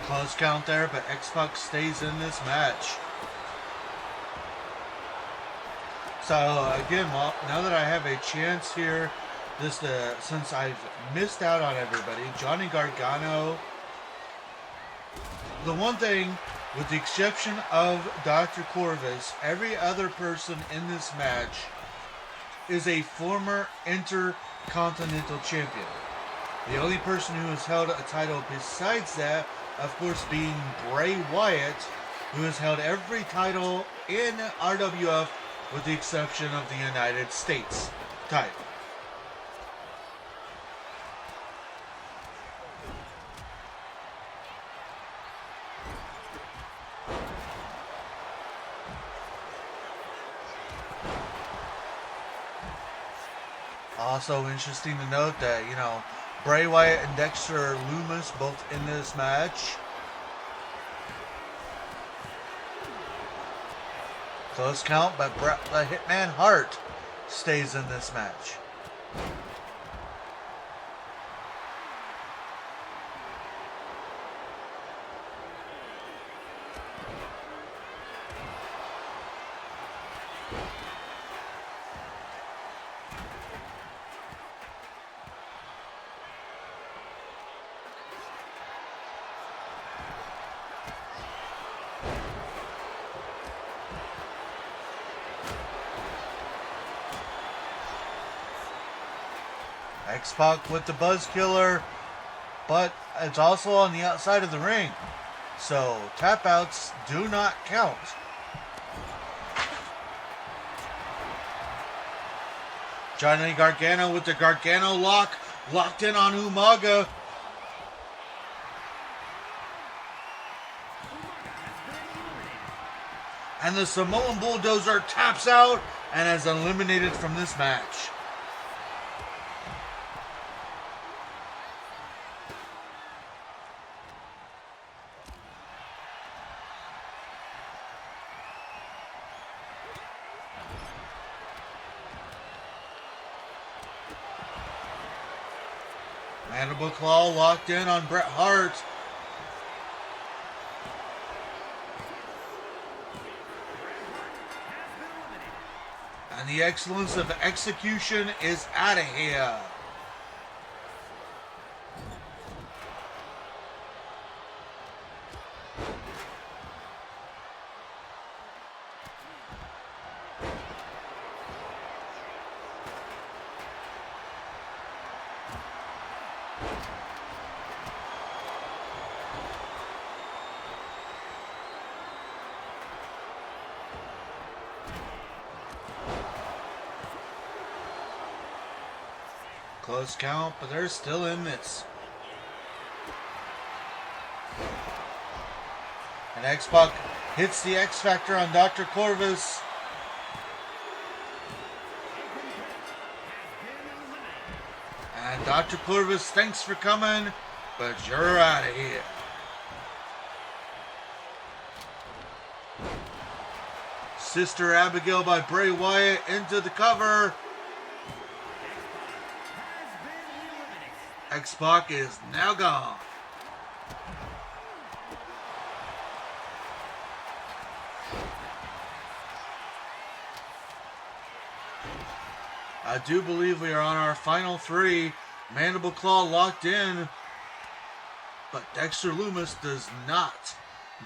Close count there, but X-Pac stays in this match. So again, well, now that I have a chance here, since I've missed out on everybody, Johnny Gargano. The one thing, with the exception of Dr. Corvus, every other person in this match is a former Intercontinental Champion. The only person who has held a title besides that, of course, being Bray Wyatt, who has held every title in RWF with the exception of the United States title. Also interesting to note that, Bray Wyatt and Dexter Lumis both in this match. Close count, but Bret the Hitman Hart stays in this match. X-Pac with the Buzz Killer, but it's also on the outside of the ring, so tap outs do not count. Johnny Gargano with the Gargano lock, locked in on Umaga. And the Samoan Bulldozer taps out and is eliminated from this match. Mandible Claw locked in on Bret Hart. And the excellence of execution is out of here. Close count, but they're still in this. And X-Pac hits the X Factor on Dr. Corvus. And Dr. Corvus, thanks for coming, but you're out of here. Sister Abigail by Bray Wyatt into the cover. X-Pac is now gone. I do believe we are on our final three. Mandible Claw locked in. But Dexter Lumis does not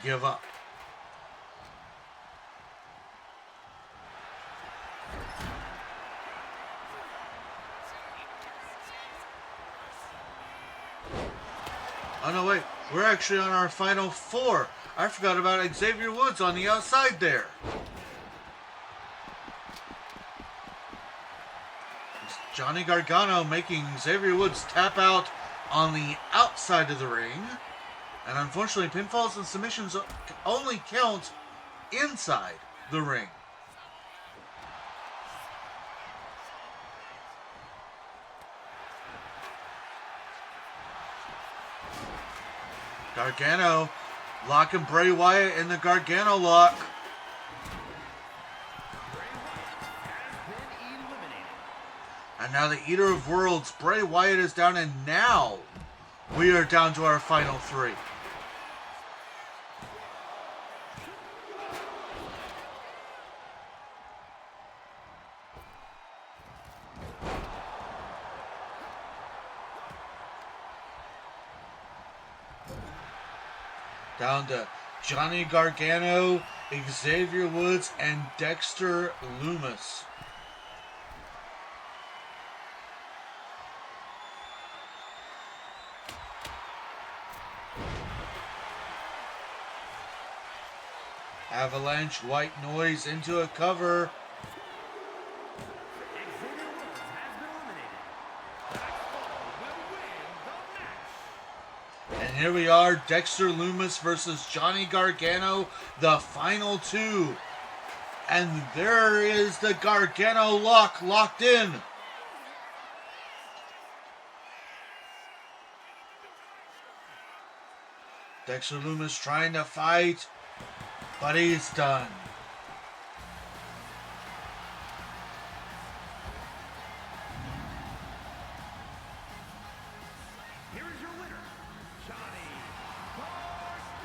give up. Oh no, wait. We're actually on our final four. I forgot about Xavier Woods on the outside there. Johnny Gargano making Xavier Woods tap out on the outside of the ring. And unfortunately, pinfalls and submissions only count inside the ring. Gargano locking Bray Wyatt in the Gargano lock. And now the Eater of Worlds, Bray Wyatt, is down, and now we are down to our final three. Down to Johnny Gargano, Xavier Woods, and Dexter Lumis. Avalanche White Noise into a cover. And here we are, Dexter Lumis versus Johnny Gargano, the final two. And there is the Gargano lock locked in. Dexter Lumis trying to fight, but he's done. Here is your winner, Johnny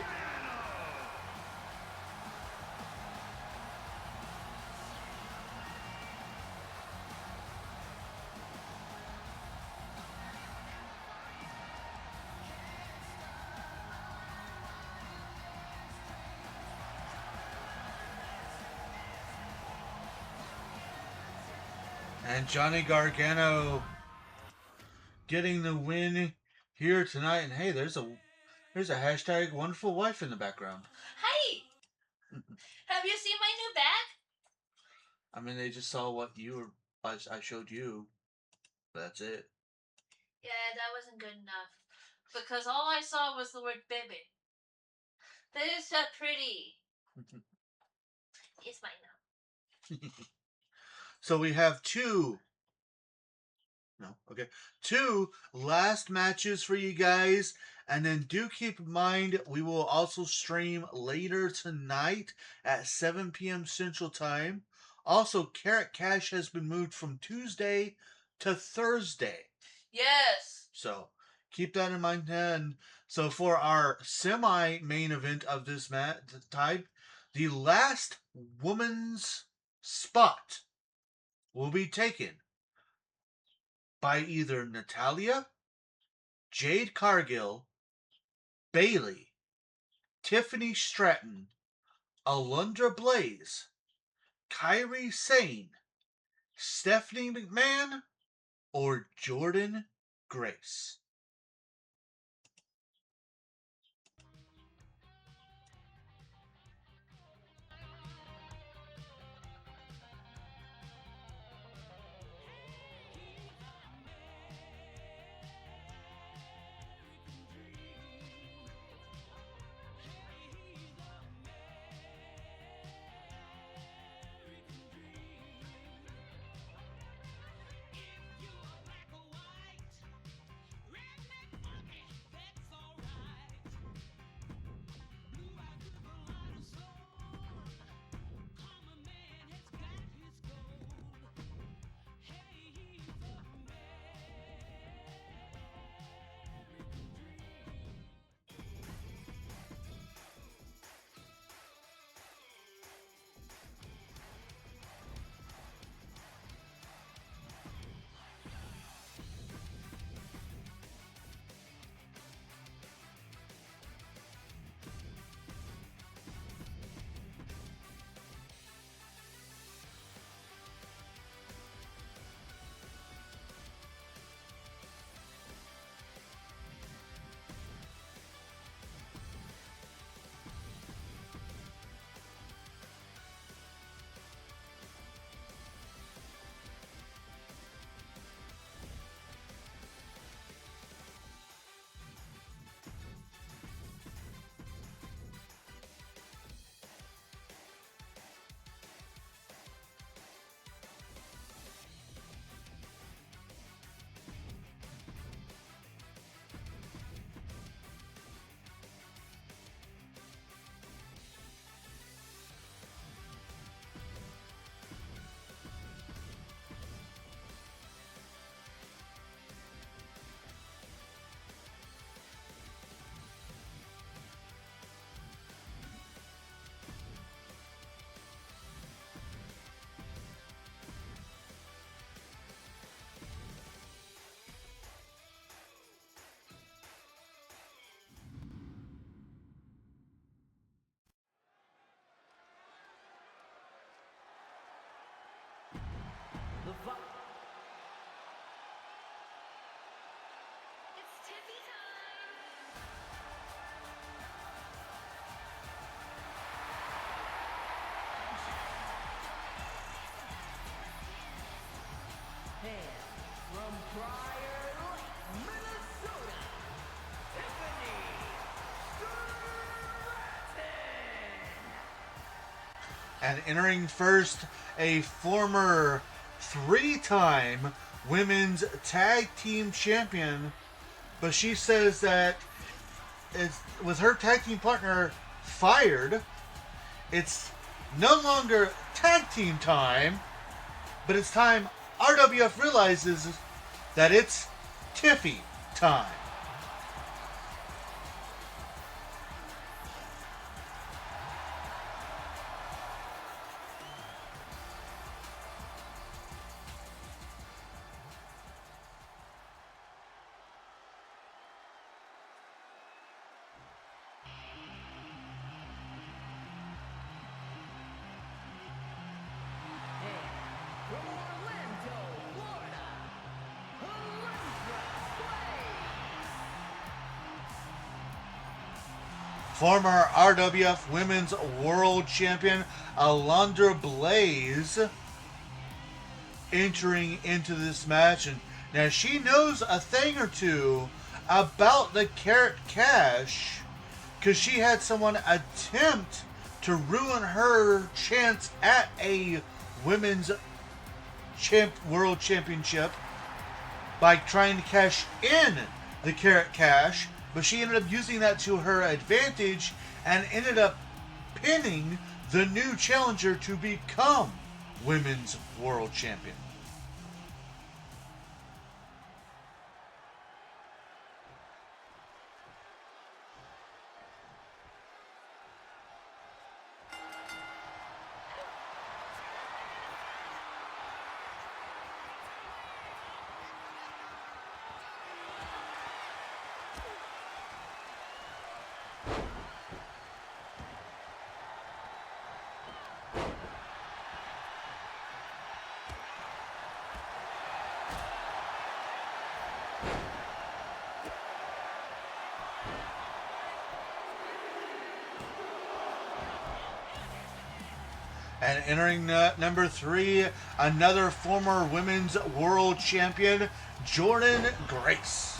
Gargano. And Johnny Gargano getting the win here tonight. And hey, there's a hashtag wonderful wife in the background. Hey! Have you seen my new bag? I mean, they just saw what I showed you. That's it. Yeah, that wasn't good enough. Because all I saw was the word baby. This is so pretty. It's mine now. So we have two last matches for you guys. And then do keep in mind, we will also stream later tonight at 7 p.m. Central Time. Also, Carrot Cash has been moved from Tuesday to Thursday. Yes. So keep that in mind. And so for our semi-main event of this type, the last woman's spot will be taken by either Natalia, Jade Cargill, Bailey, Tiffany Stratton, Alundra Blaze, Kyrie Sane, Stephanie McMahon, or Jordan Grace. And from Prior Lake, Minnesota, Tiffany Stratton. And entering first, a former 3-time women's tag team champion, but she says that it's, with her tag team partner fired, it's no longer tag team time, but it's time RWF realizes that it's Tiffy time. From Orlando, Florida, Former RWF Women's World Champion Alundra Blaze entering into this match, and now she knows a thing or two about the Carrot Cash because she had someone attempt to ruin her chance at a women's world championship by trying to cash in the Carrot Cash, but she ended up using that to her advantage and ended up pinning the new challenger to become women's world champion. And entering number 3, another former women's world champion, Jordan Grace.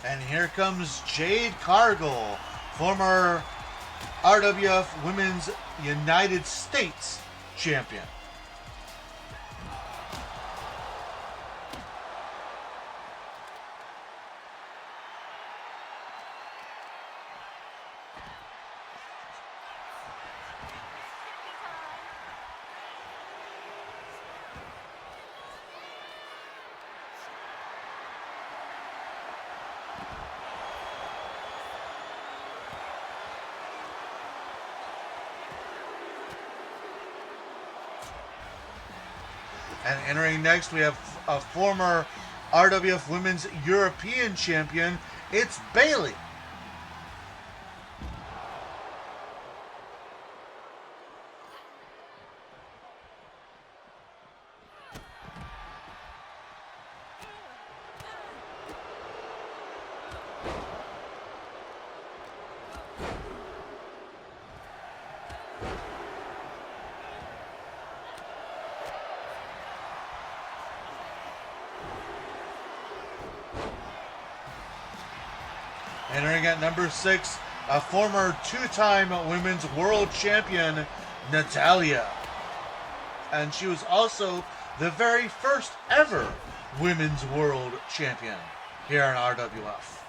And here comes Jade Cargill, former RWF Women's United States champion. And entering next, we have a former RWF Women's European Champion. It's Bailey. Entering at number 6, a former 2-time women's world champion, Natalia. And she was also the very first ever women's world champion here in RWF.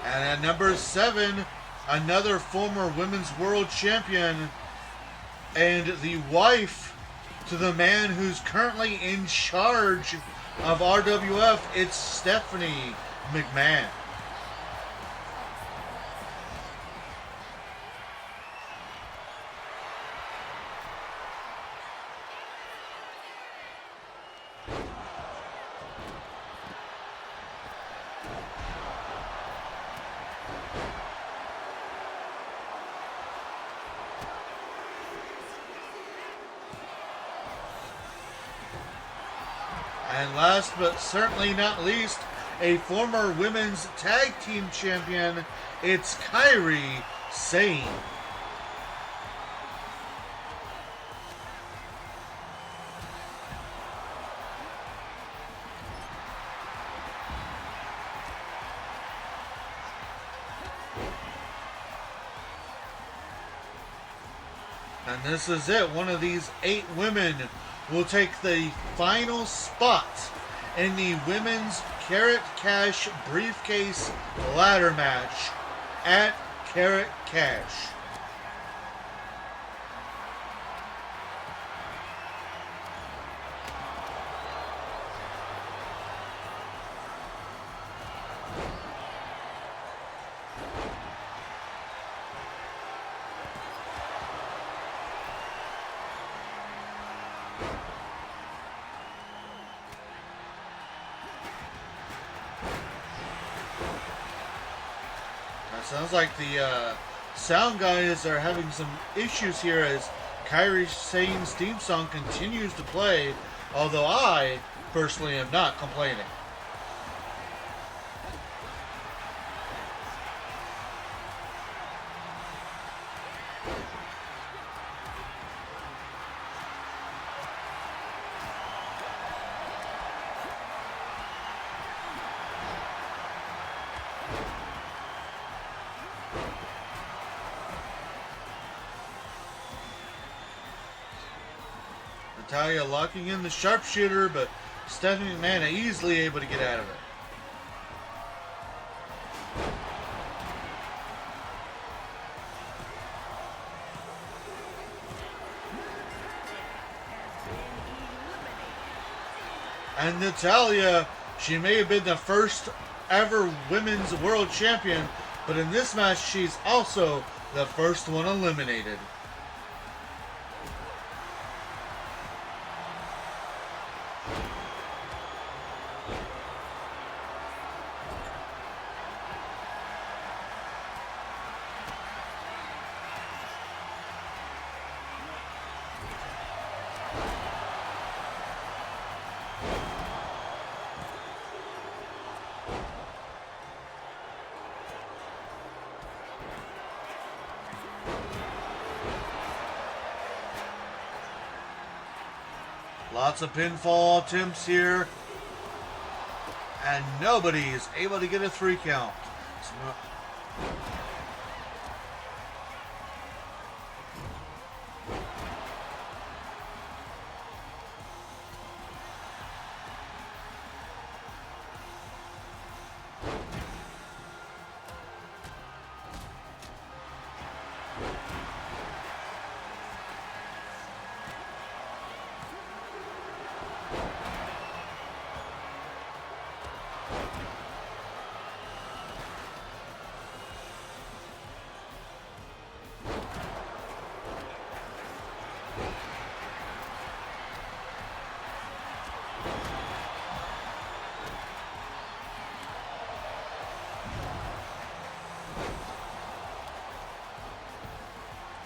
And at number 7, another former women's world champion and the wife to the man who's currently in charge of RWF. It's Stephanie McMahon. And last but certainly not least, a former women's tag team champion, it's Kairi Sane. And this is it. One of these 8 women will take the final spot in the women's Carrot Cash briefcase ladder match at Carrot Cash. Sounds like the sound guys are having some issues here as Kairi Sane's theme song continues to play, although I personally am not complaining. Natalia locking in the sharpshooter, but Stephanie McMahon easily able to get out of it. And Natalia, she may have been the first ever women's world champion, but in this match she's also the first one eliminated. Lots of pinfall attempts here. And nobody is able to get a 3 count.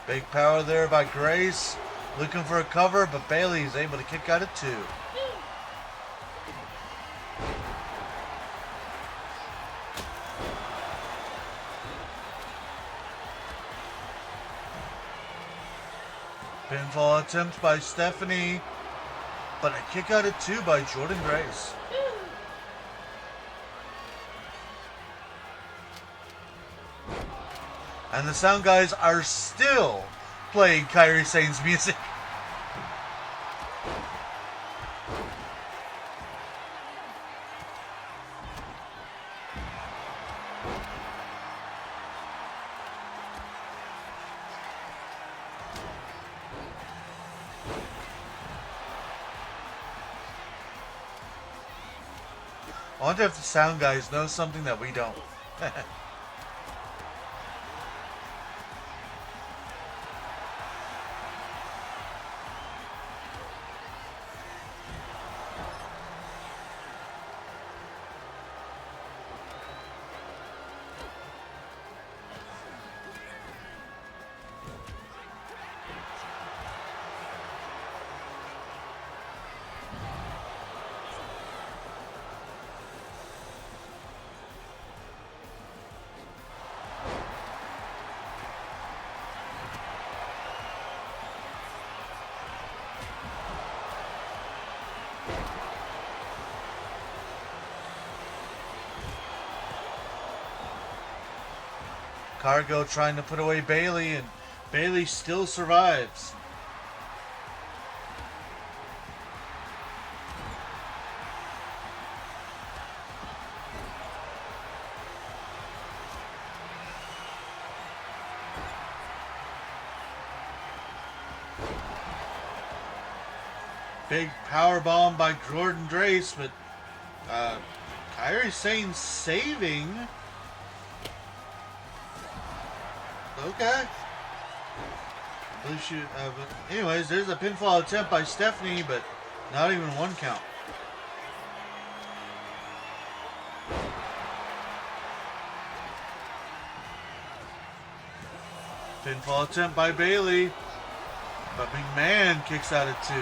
Big power there by Grace. Looking for a cover, but Bailey is able to kick out at 2. Pinfall attempt by Stephanie, but a kick out at 2 by Jordan Grace. And the sound guys are still playing Kairi Sane's music. I wonder if the sound guys know something that we don't. Cargo trying to put away Bailey, and Bailey still survives. Big power bomb by Jordan Grace, but Kairi Sane saving. Okay. But anyways, there's a pinfall attempt by Stephanie, but not even one count. Pinfall attempt by Bailey, but McMahon kicks out at 2.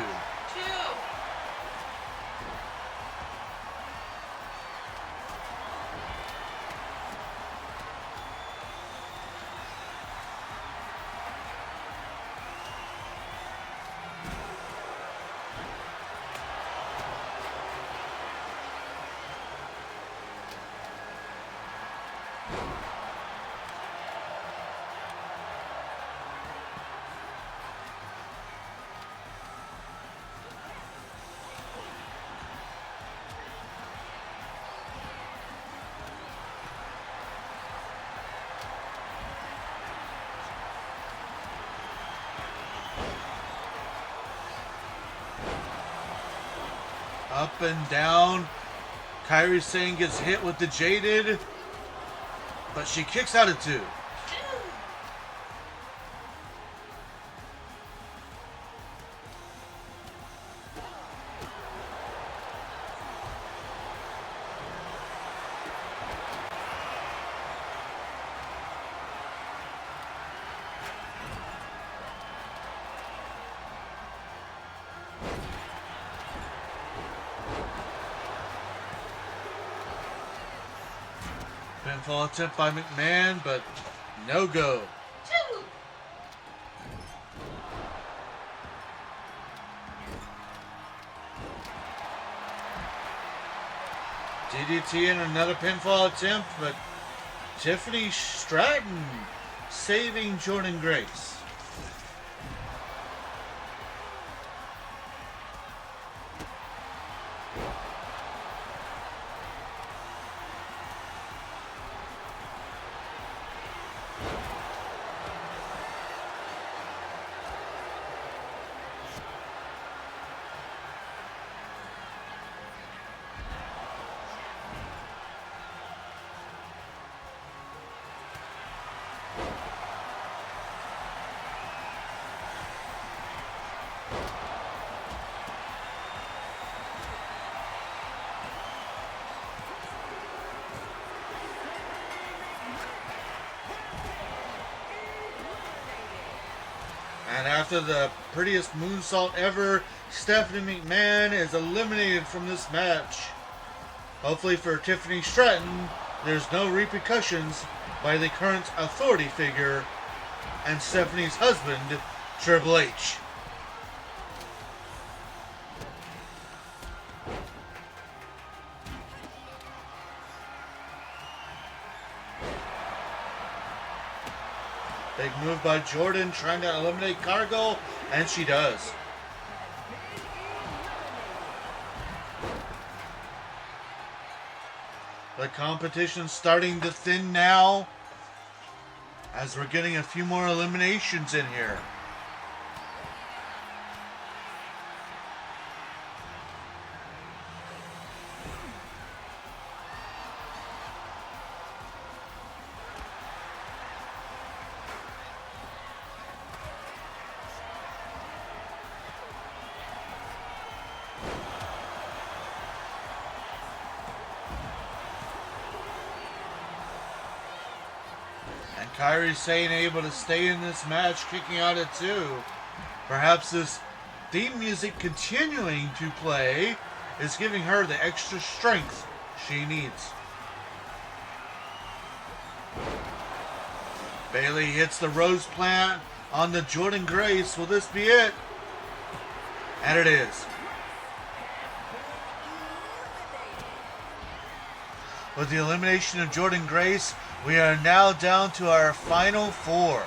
Up and down. Kairi Sane gets hit with the Jaded, but she kicks out at 2. Pinfall attempt by McMahon, but no go. DDT and another pinfall attempt, but Tiffany Stratton saving Jordan Grace. And after the prettiest moonsault ever, Stephanie McMahon is eliminated from this match. Hopefully for Tiffany Stratton, there's no repercussions by the current authority figure and Stephanie's husband, Triple H. Big move by Jordan, trying to eliminate Cargo, and she does. The competition's starting to thin now, as we're getting a few more eliminations in here. And Kairi Sane able to stay in this match, kicking out at 2. Perhaps this theme music continuing to play is giving her the extra strength she needs. Bayley hits the rose plant on the Jordan Grace. Will this be it? And it is. With the elimination of Jordan Grace, we are now down to our final 4.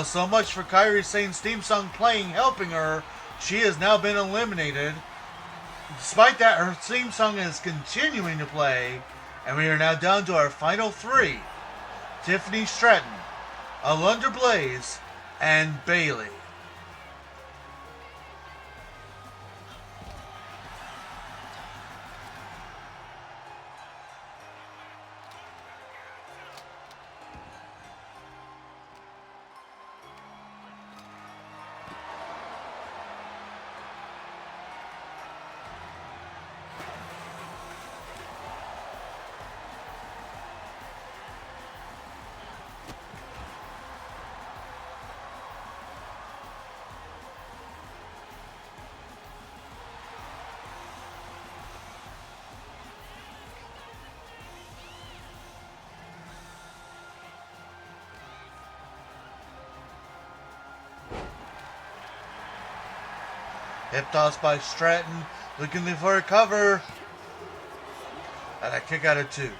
So much for Kairi Sane's theme song playing, helping her. She has now been eliminated. Despite that, her theme song is continuing to play, and we are now down to our final 3. Tiffany Stratton, Alundra Blaze, and Bayley. Hip toss by Stratton, looking for a cover. And a kick out of 2.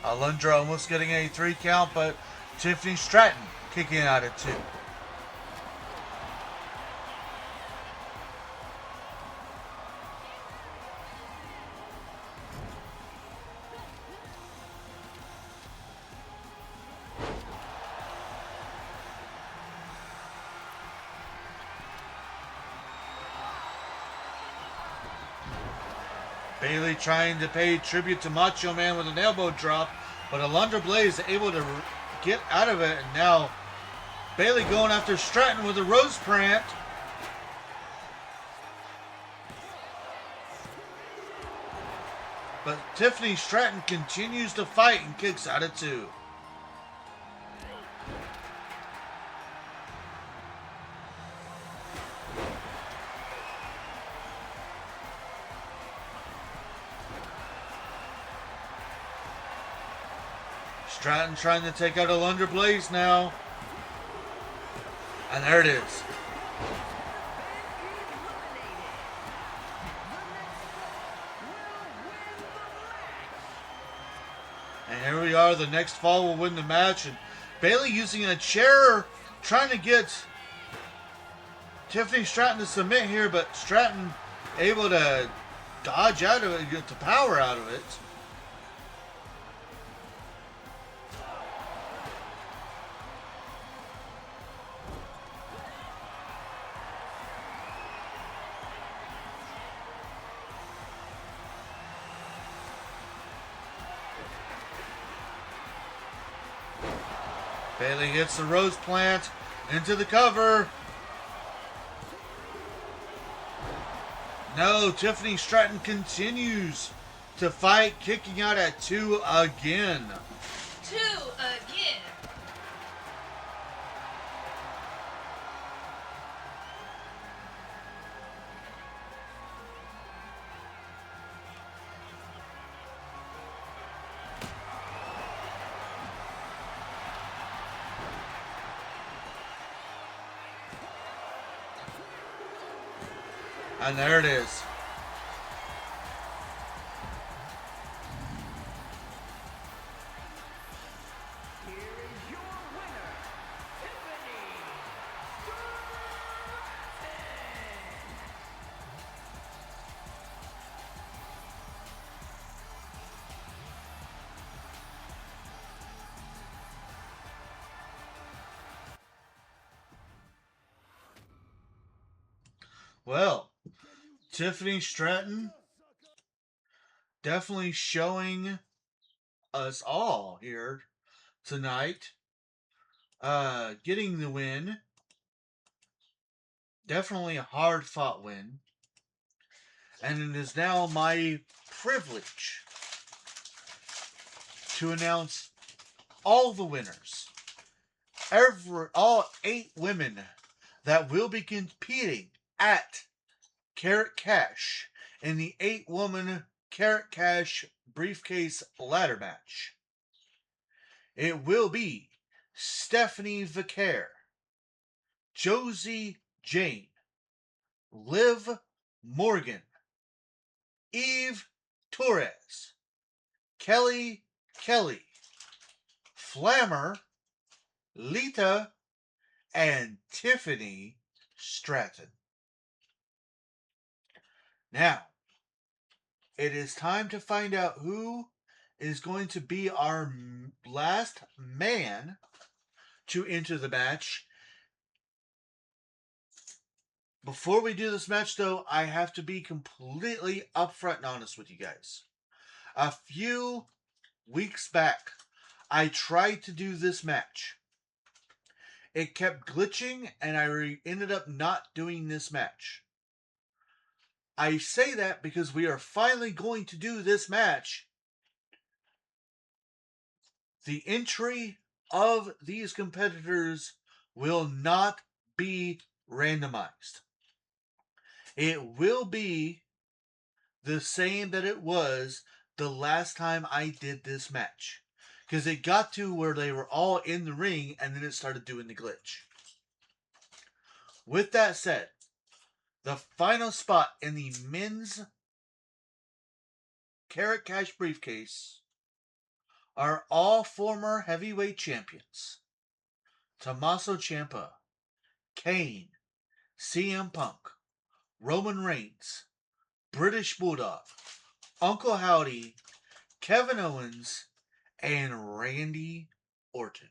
Alundra almost getting a 3 count, but Tiffany Stratton kicking out at 2. Bayley trying to pay tribute to Macho Man with an elbow drop, but Alundra Blaze able to get out of it, and now Bayley going after Stratton with a rose plant. But Tiffany Stratton continues to fight and kicks out of 2. Stratton trying to take out Alundra Blaze now. And there it is. And here we are. The next fall will win the match. And Bayley using a chair, trying to get Tiffany Stratton to submit here, but Stratton able to dodge out of it, get the power out of it. Bayley hits the rose plant into the cover. No, Tiffany Stratton continues to fight, kicking out at 2 again. 2 again. And there it is. Well, Tiffany Stratton definitely showing us all here tonight. Getting the win. Definitely a hard fought win. And it is now my privilege to announce all the winners. All 8 women that will be competing at Carrot Cash in the 8-woman Carrot Cash briefcase ladder match. It will be Stephanie Vicaire, Josie Jane, Liv Morgan, Eve Torres, Kelly Kelly, Flammer, Lita, and Tiffany Stratton. Now, it is time to find out who is going to be our last man to enter the match. Before we do this match, though, I have to be completely upfront and honest with you guys. A few weeks back, I tried to do this match. It kept glitching, and I ended up not doing this match. I say that because we are finally going to do this match. The entry of these competitors will not be randomized. It will be the same that it was the last time I did this match. Because it got to where they were all in the ring and then it started doing the glitch. With that said, the final spot in the men's Carrot Cash briefcase are all former heavyweight champions. Tommaso Ciampa, Kane, CM Punk, Roman Reigns, British Bulldog, Uncle Howdy, Kevin Owens, and Randy Orton.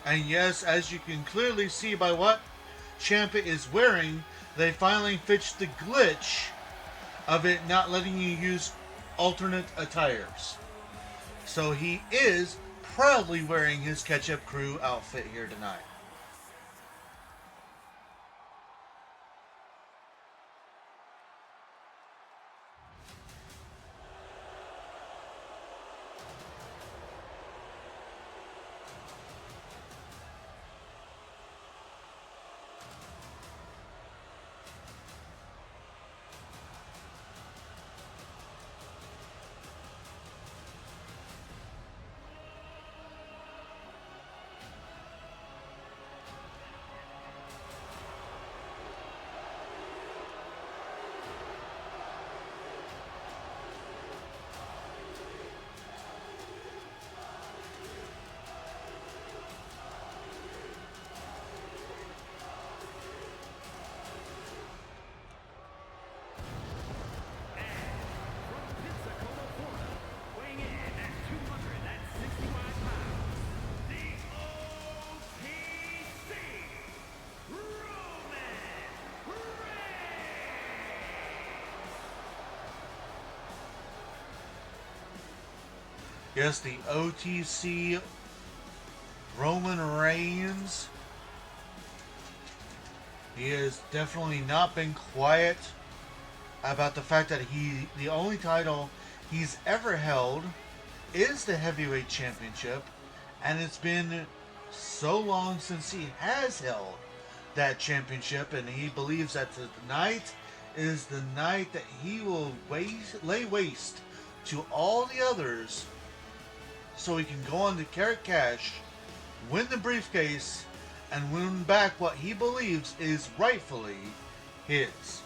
And yes, as you can clearly see by what Ciampa is wearing, they finally fixed the glitch of it not letting you use alternate attires. So he is proudly wearing his Ketchup Crew outfit here tonight. Yes, the OTC Roman Reigns. He has definitely not been quiet about the fact that the only title he's ever held is the heavyweight championship, and it's been so long since he has held that championship, and he believes that tonight is the night that he will lay waste to all the others so he can go on to Carrot Cash, win the briefcase, and win back what he believes is rightfully his.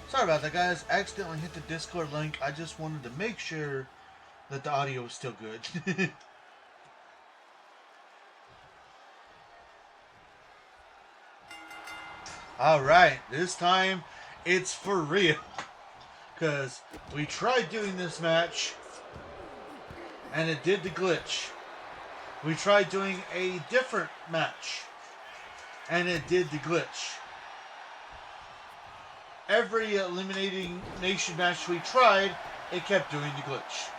Sorry about that, guys. Accidentally hit the Discord link. I just wanted to make sure that the audio was still good. Alright, this time it's for real. Because we tried doing this match and it did the glitch. We tried doing a different match and it did the glitch. Every eliminating nation match we tried, it kept doing the glitch.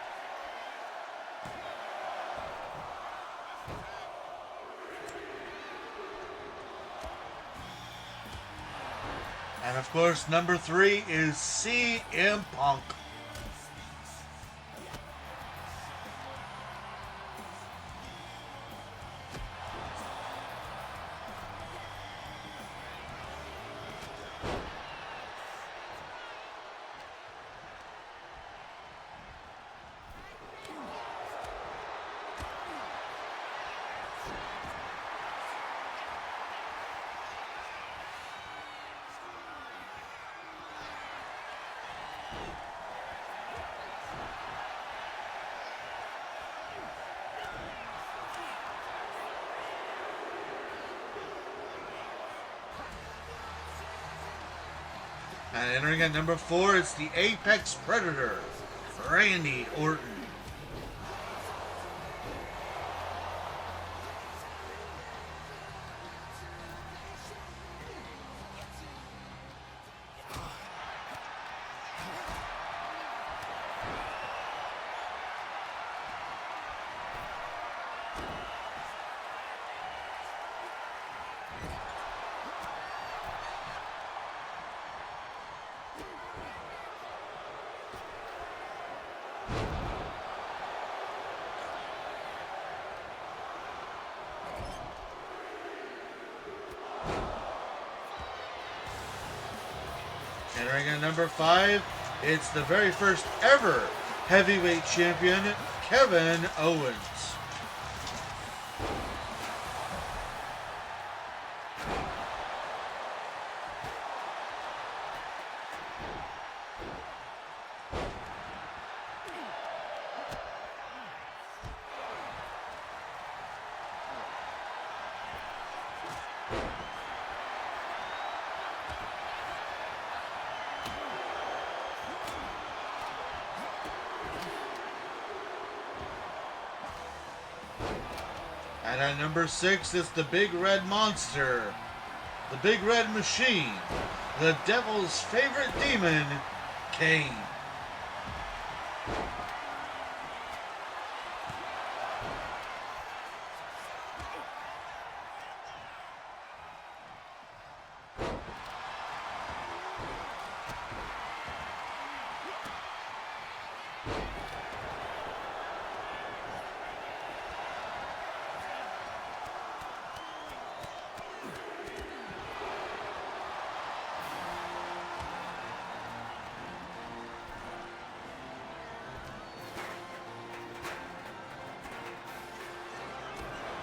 And of course, number 3 is CM Punk. And entering at number 4 is the Apex Predator, Randy Orton. number 5, it's the very first ever heavyweight champion, Kevin Owens. And at number 6, it's the Big Red Monster, the Big Red Machine, the Devil's favorite demon, Kane.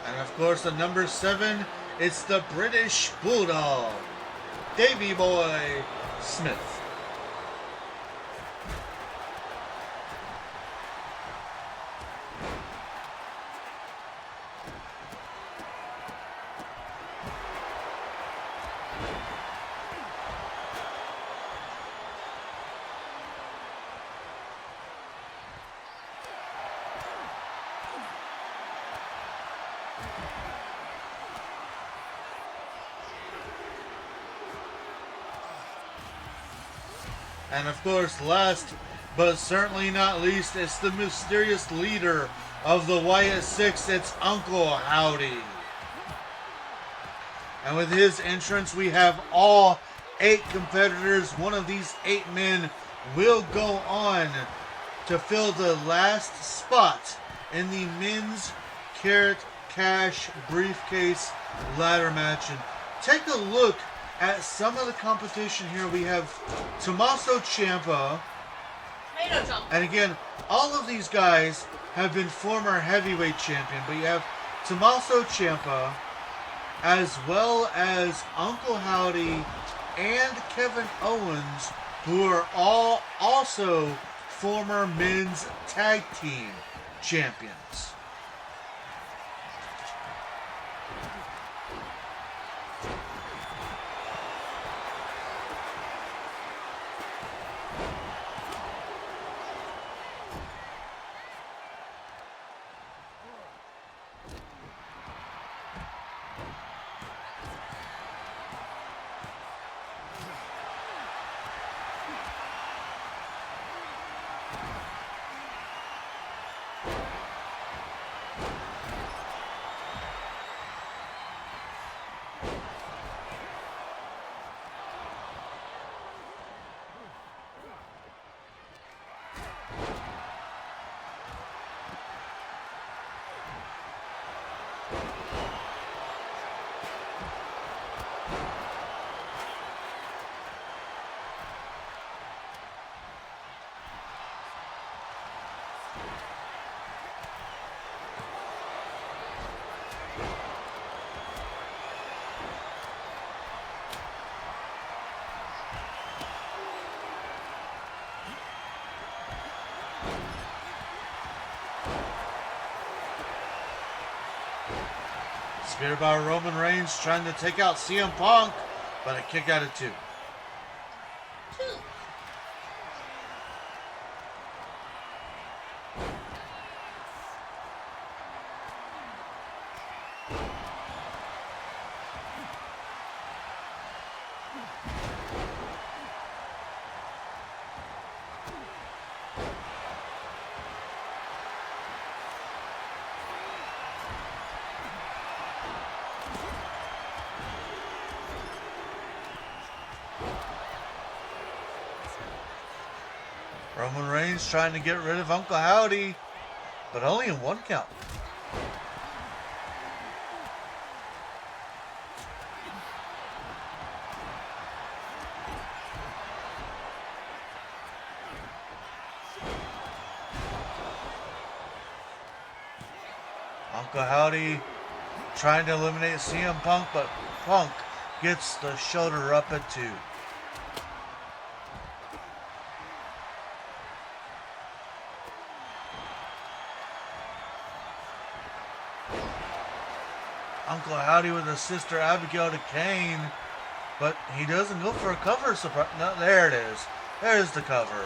And of course, at number 7, it's the British Bulldog, Davey Boy Smith. And of course, last but certainly not least, it's the mysterious leader of the Wyatt Six, it's Uncle Howdy. And with his entrance, we have all 8 competitors. One of these 8 men will go on to fill the last spot in the men's Carrot Cash Briefcase ladder match. And take a look at some of the competition here. We have Tommaso Ciampa. Tomato jump. And again, all of these guys have been former heavyweight champion. But you have Tommaso Ciampa, as well as Uncle Howdy and Kevin Owens, who are all also former men's tag team champions. Spear by Roman Reigns trying to take out CM Punk, but a kick out of 2. Roman Reigns trying to get rid of Uncle Howdy, but only in 1 count. Uncle Howdy trying to eliminate CM Punk, but Punk gets the shoulder up at 2. Uncle Howdy with his sister Abigail to Kane, but he doesn't go for a cover. Surprise! No, there it is. There's the cover.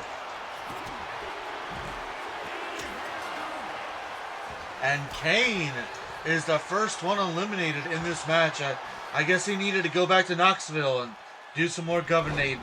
And Kane is the first one eliminated in this match. I guess he needed to go back to Knoxville and do some more governating.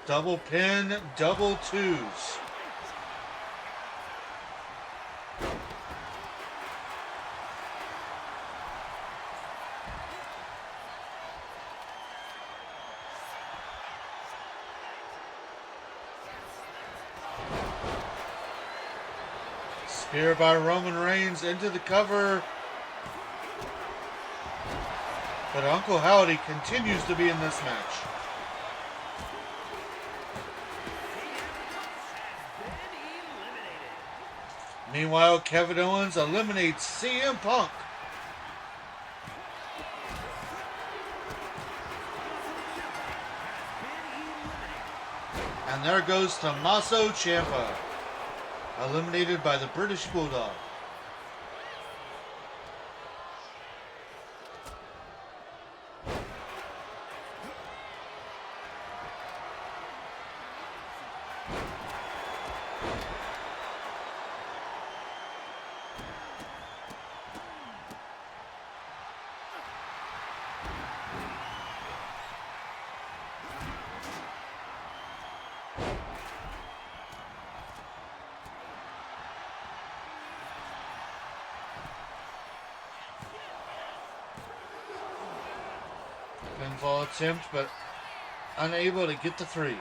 Double pin, double twos. Spear by Roman Reigns into the cover. But Uncle Howdy continues to be in this match. Meanwhile, Kevin Owens eliminates CM Punk. And there goes Tommaso Ciampa, eliminated by the British Bulldog. Pinfall attempt, but unable to get the 3.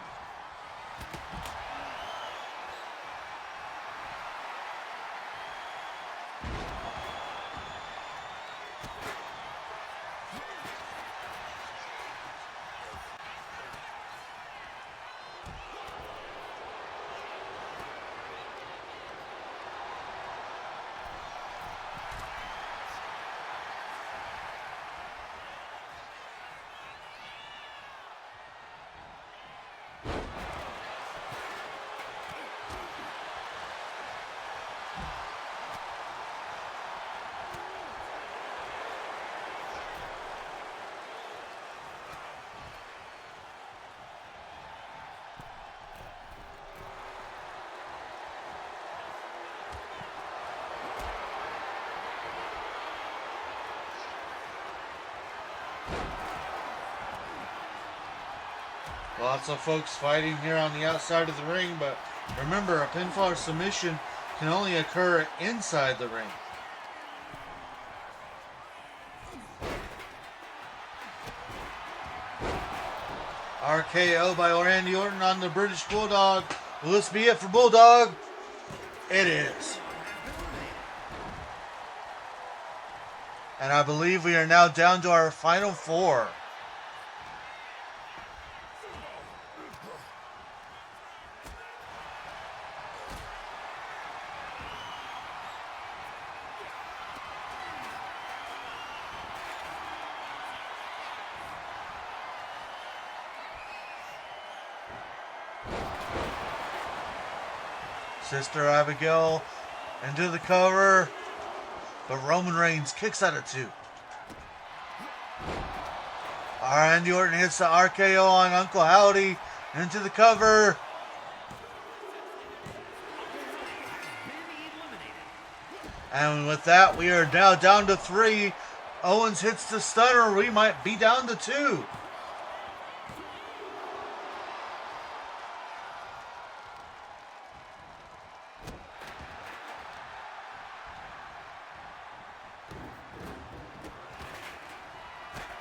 Lots of folks fighting here on the outside of the ring, but remember, a pinfall or submission can only occur inside the ring. RKO by Randy Orton on the British Bulldog. Will this be it for Bulldog? It is. And I believe we are now down to our final 4. Sister Abigail into the cover, but Roman Reigns kicks out of 2. Randy Orton hits the RKO on Uncle Howdy into the cover. And with that, we are now down to 3. Owens hits the stunner. We might be down to 2.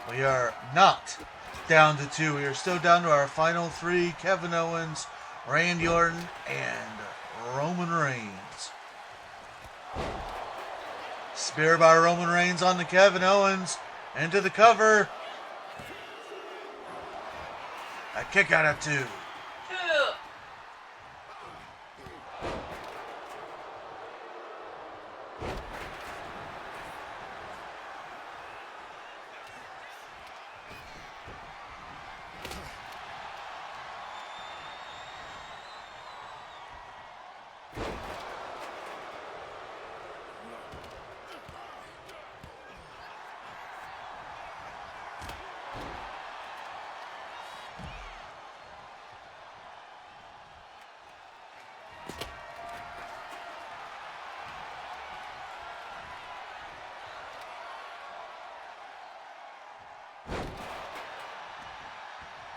We are not down to 2. We are still down to our final 3. Kevin Owens, Randy Orton, and Roman Reigns. Spear by Roman Reigns on to Kevin Owens. Into the cover. A kick out of 2.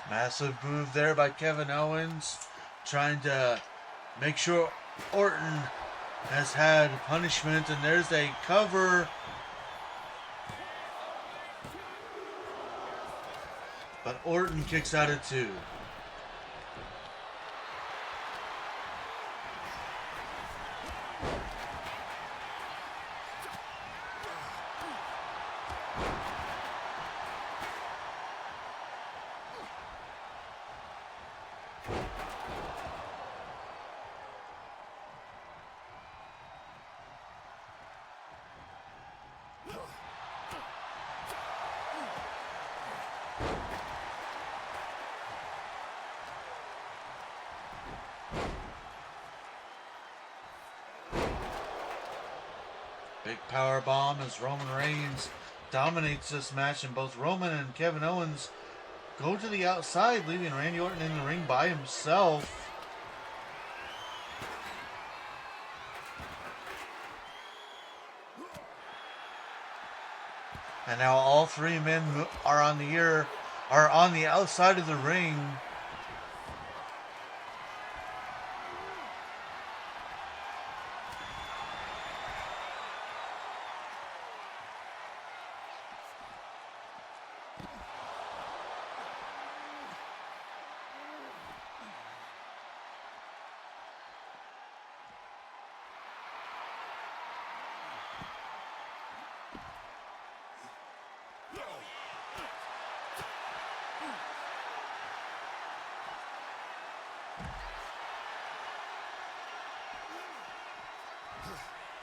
Massive move there by Kevin Owens, trying to make sure Orton has had punishment, and there's a cover. But Orton kicks out at 2. Big power bomb as Roman Reigns dominates this match, and both Roman and Kevin Owens go to the outside, leaving Randy Orton in the ring by himself. And now all 3 men are on the outside of the ring.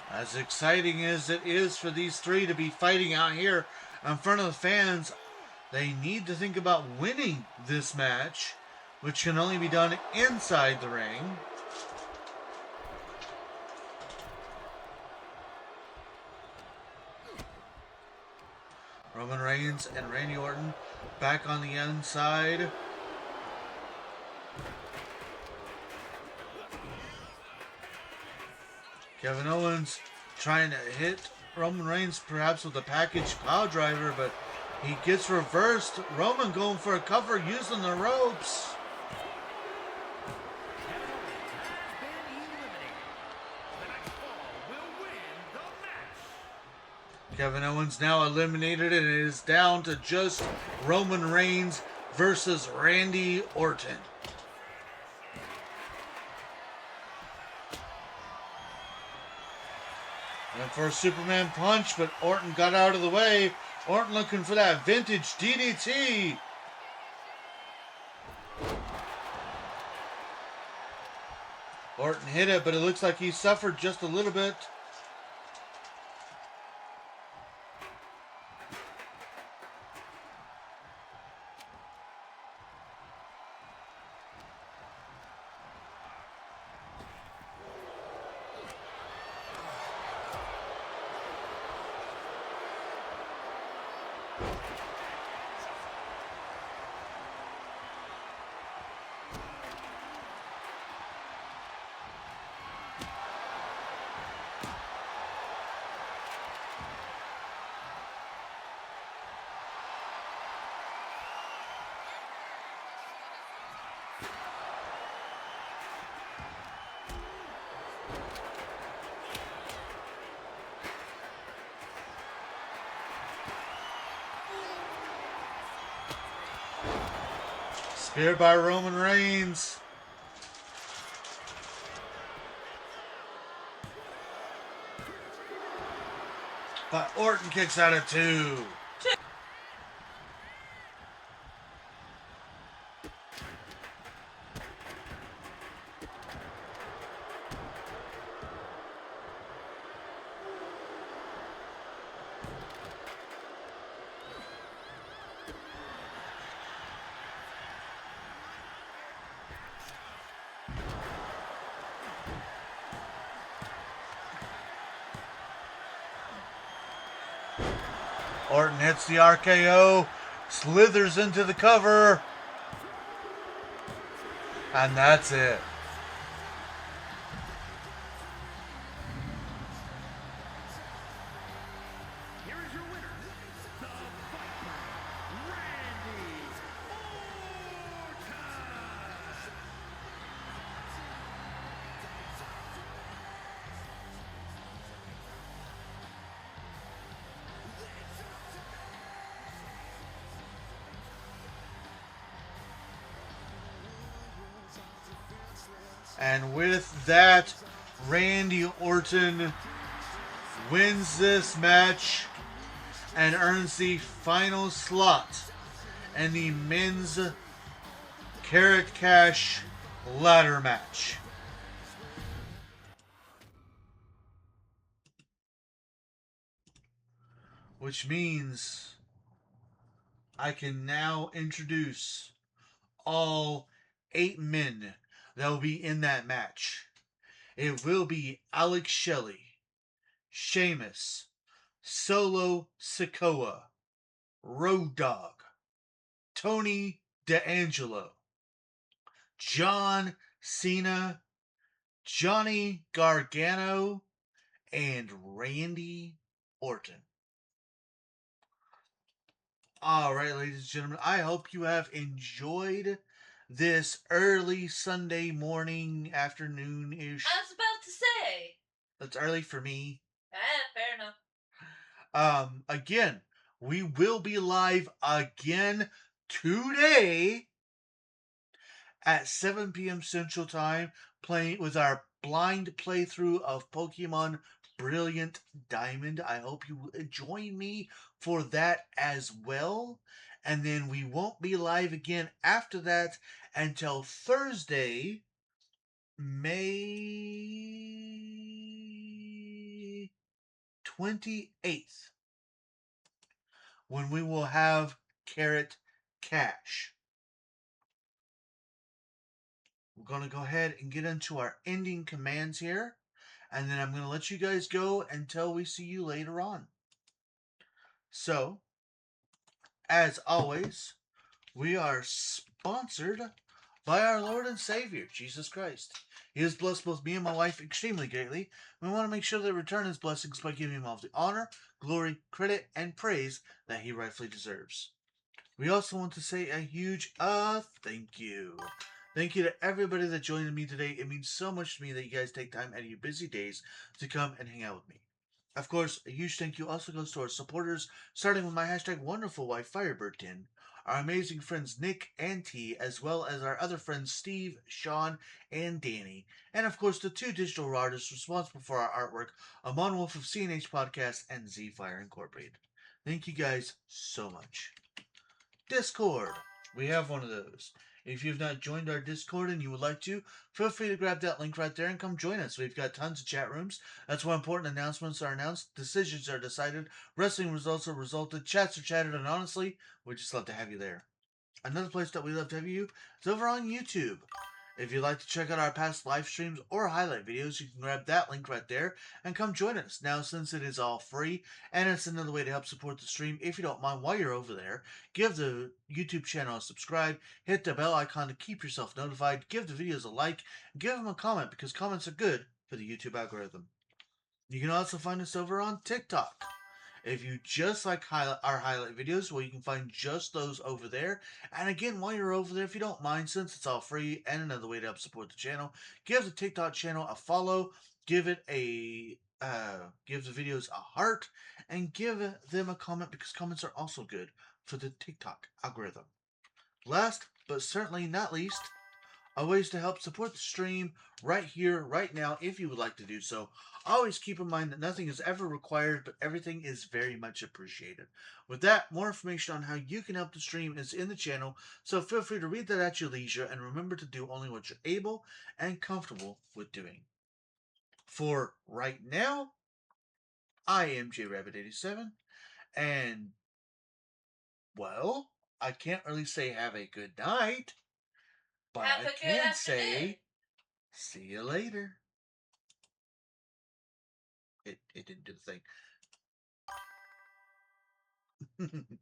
As exciting as it is for these 3 to be fighting out here in front of the fans, they need to think about winning this match, which can only be done inside the ring. Roman Reigns and Randy Orton back on the inside. Kevin Owens trying to hit Roman Reigns perhaps with a package pile driver, but he gets reversed. Roman going for a cover using the ropes. Kevin Owens now eliminated, and it is down to just Roman Reigns versus Randy Orton. Went for a Superman punch, but Orton got out of the way. Orton looking for that vintage DDT. Orton hit it, but it looks like he suffered just a little bit. Speared by Roman Reigns. But Orton kicks out of 2. Orton hits the RKO, slithers into the cover, and that's it. Here is your winner, the Viper, Randy Orton. And with that, Randy Orton wins this match and earns the final slot in the men's Carrot Cash ladder match. Which means I can now introduce all 8 men that will be in that match. It will be Alex Shelley, Sheamus, Solo Sikoa, Road Dogg, Tony D'Angelo, John Cena, Johnny Gargano, and Randy Orton. Alright, ladies and gentlemen, I hope you have enjoyed this early Sunday morning, afternoon-ish. I was about to say. That's early for me. Fair enough. Again, we will be live again today at 7 p.m. Central Time, playing with our blind playthrough of Pokemon Brilliant Diamond. I hope you join me for that as well. And then we won't be live again after that until Thursday, May 28th, when we will have Carrot Cash. We're going to go ahead and get into our ending commands here. And then I'm going to let you guys go until we see you later on. So, as always, we are sponsored by our Lord and Savior, Jesus Christ. He has blessed both me and my wife extremely greatly. We want to make sure that we return his blessings by giving him all the honor, glory, credit, and praise that he rightfully deserves. We also want to say a huge thank you. Thank you to everybody that joined me today. It means so much to me that you guys take time out of your busy days to come and hang out with me. Of course, a huge thank you also goes to our supporters, starting with my hashtag wonderful wife Firebird10, our amazing friends Nick and T, as well as our other friends Steve, Sean, and Danny, and of course the 2 digital artists responsible for our artwork, Amon Wolf of CNH Podcast and Z Fire Incorporated. Thank you guys so much. Discord. We have one of those. If you've not joined our Discord and you would like to, feel free to grab that link right there and come join us. We've got tons of chat rooms. That's where important announcements are announced, decisions are decided, wrestling results are resulted, chats are chatted, and honestly, we just love to have you there. Another place that we love to have you is over on YouTube. If you'd like to check out our past live streams or highlight videos, you can grab that link right there and come join us. Now, since it is all free, and it's another way to help support the stream, if you don't mind, while you're over there, give the YouTube channel a subscribe, hit the bell icon to keep yourself notified, give the videos a like, and give them a comment, because comments are good for the YouTube algorithm. You can also find us over on TikTok. If you just like our highlight videos, well, you can find just those over there. And again, while you're over there, if you don't mind, since it's all free and another way to help support the channel, give the TikTok channel a follow, give it give the videos a heart, and give them a comment, because comments are also good for the TikTok algorithm. Last but certainly not least, ways to help support the stream right here, right now, if you would like to do so. Always keep in mind that nothing is ever required, but everything is very much appreciated. With that, more information on how you can help the stream is in the channel, so feel free to read that at your leisure, and remember to do only what you're able and comfortable with doing. For right now, I am JRabbit87, and, well, I can't really say have a good night, but Have I a good can afternoon. say see you later. It didn't do the thing.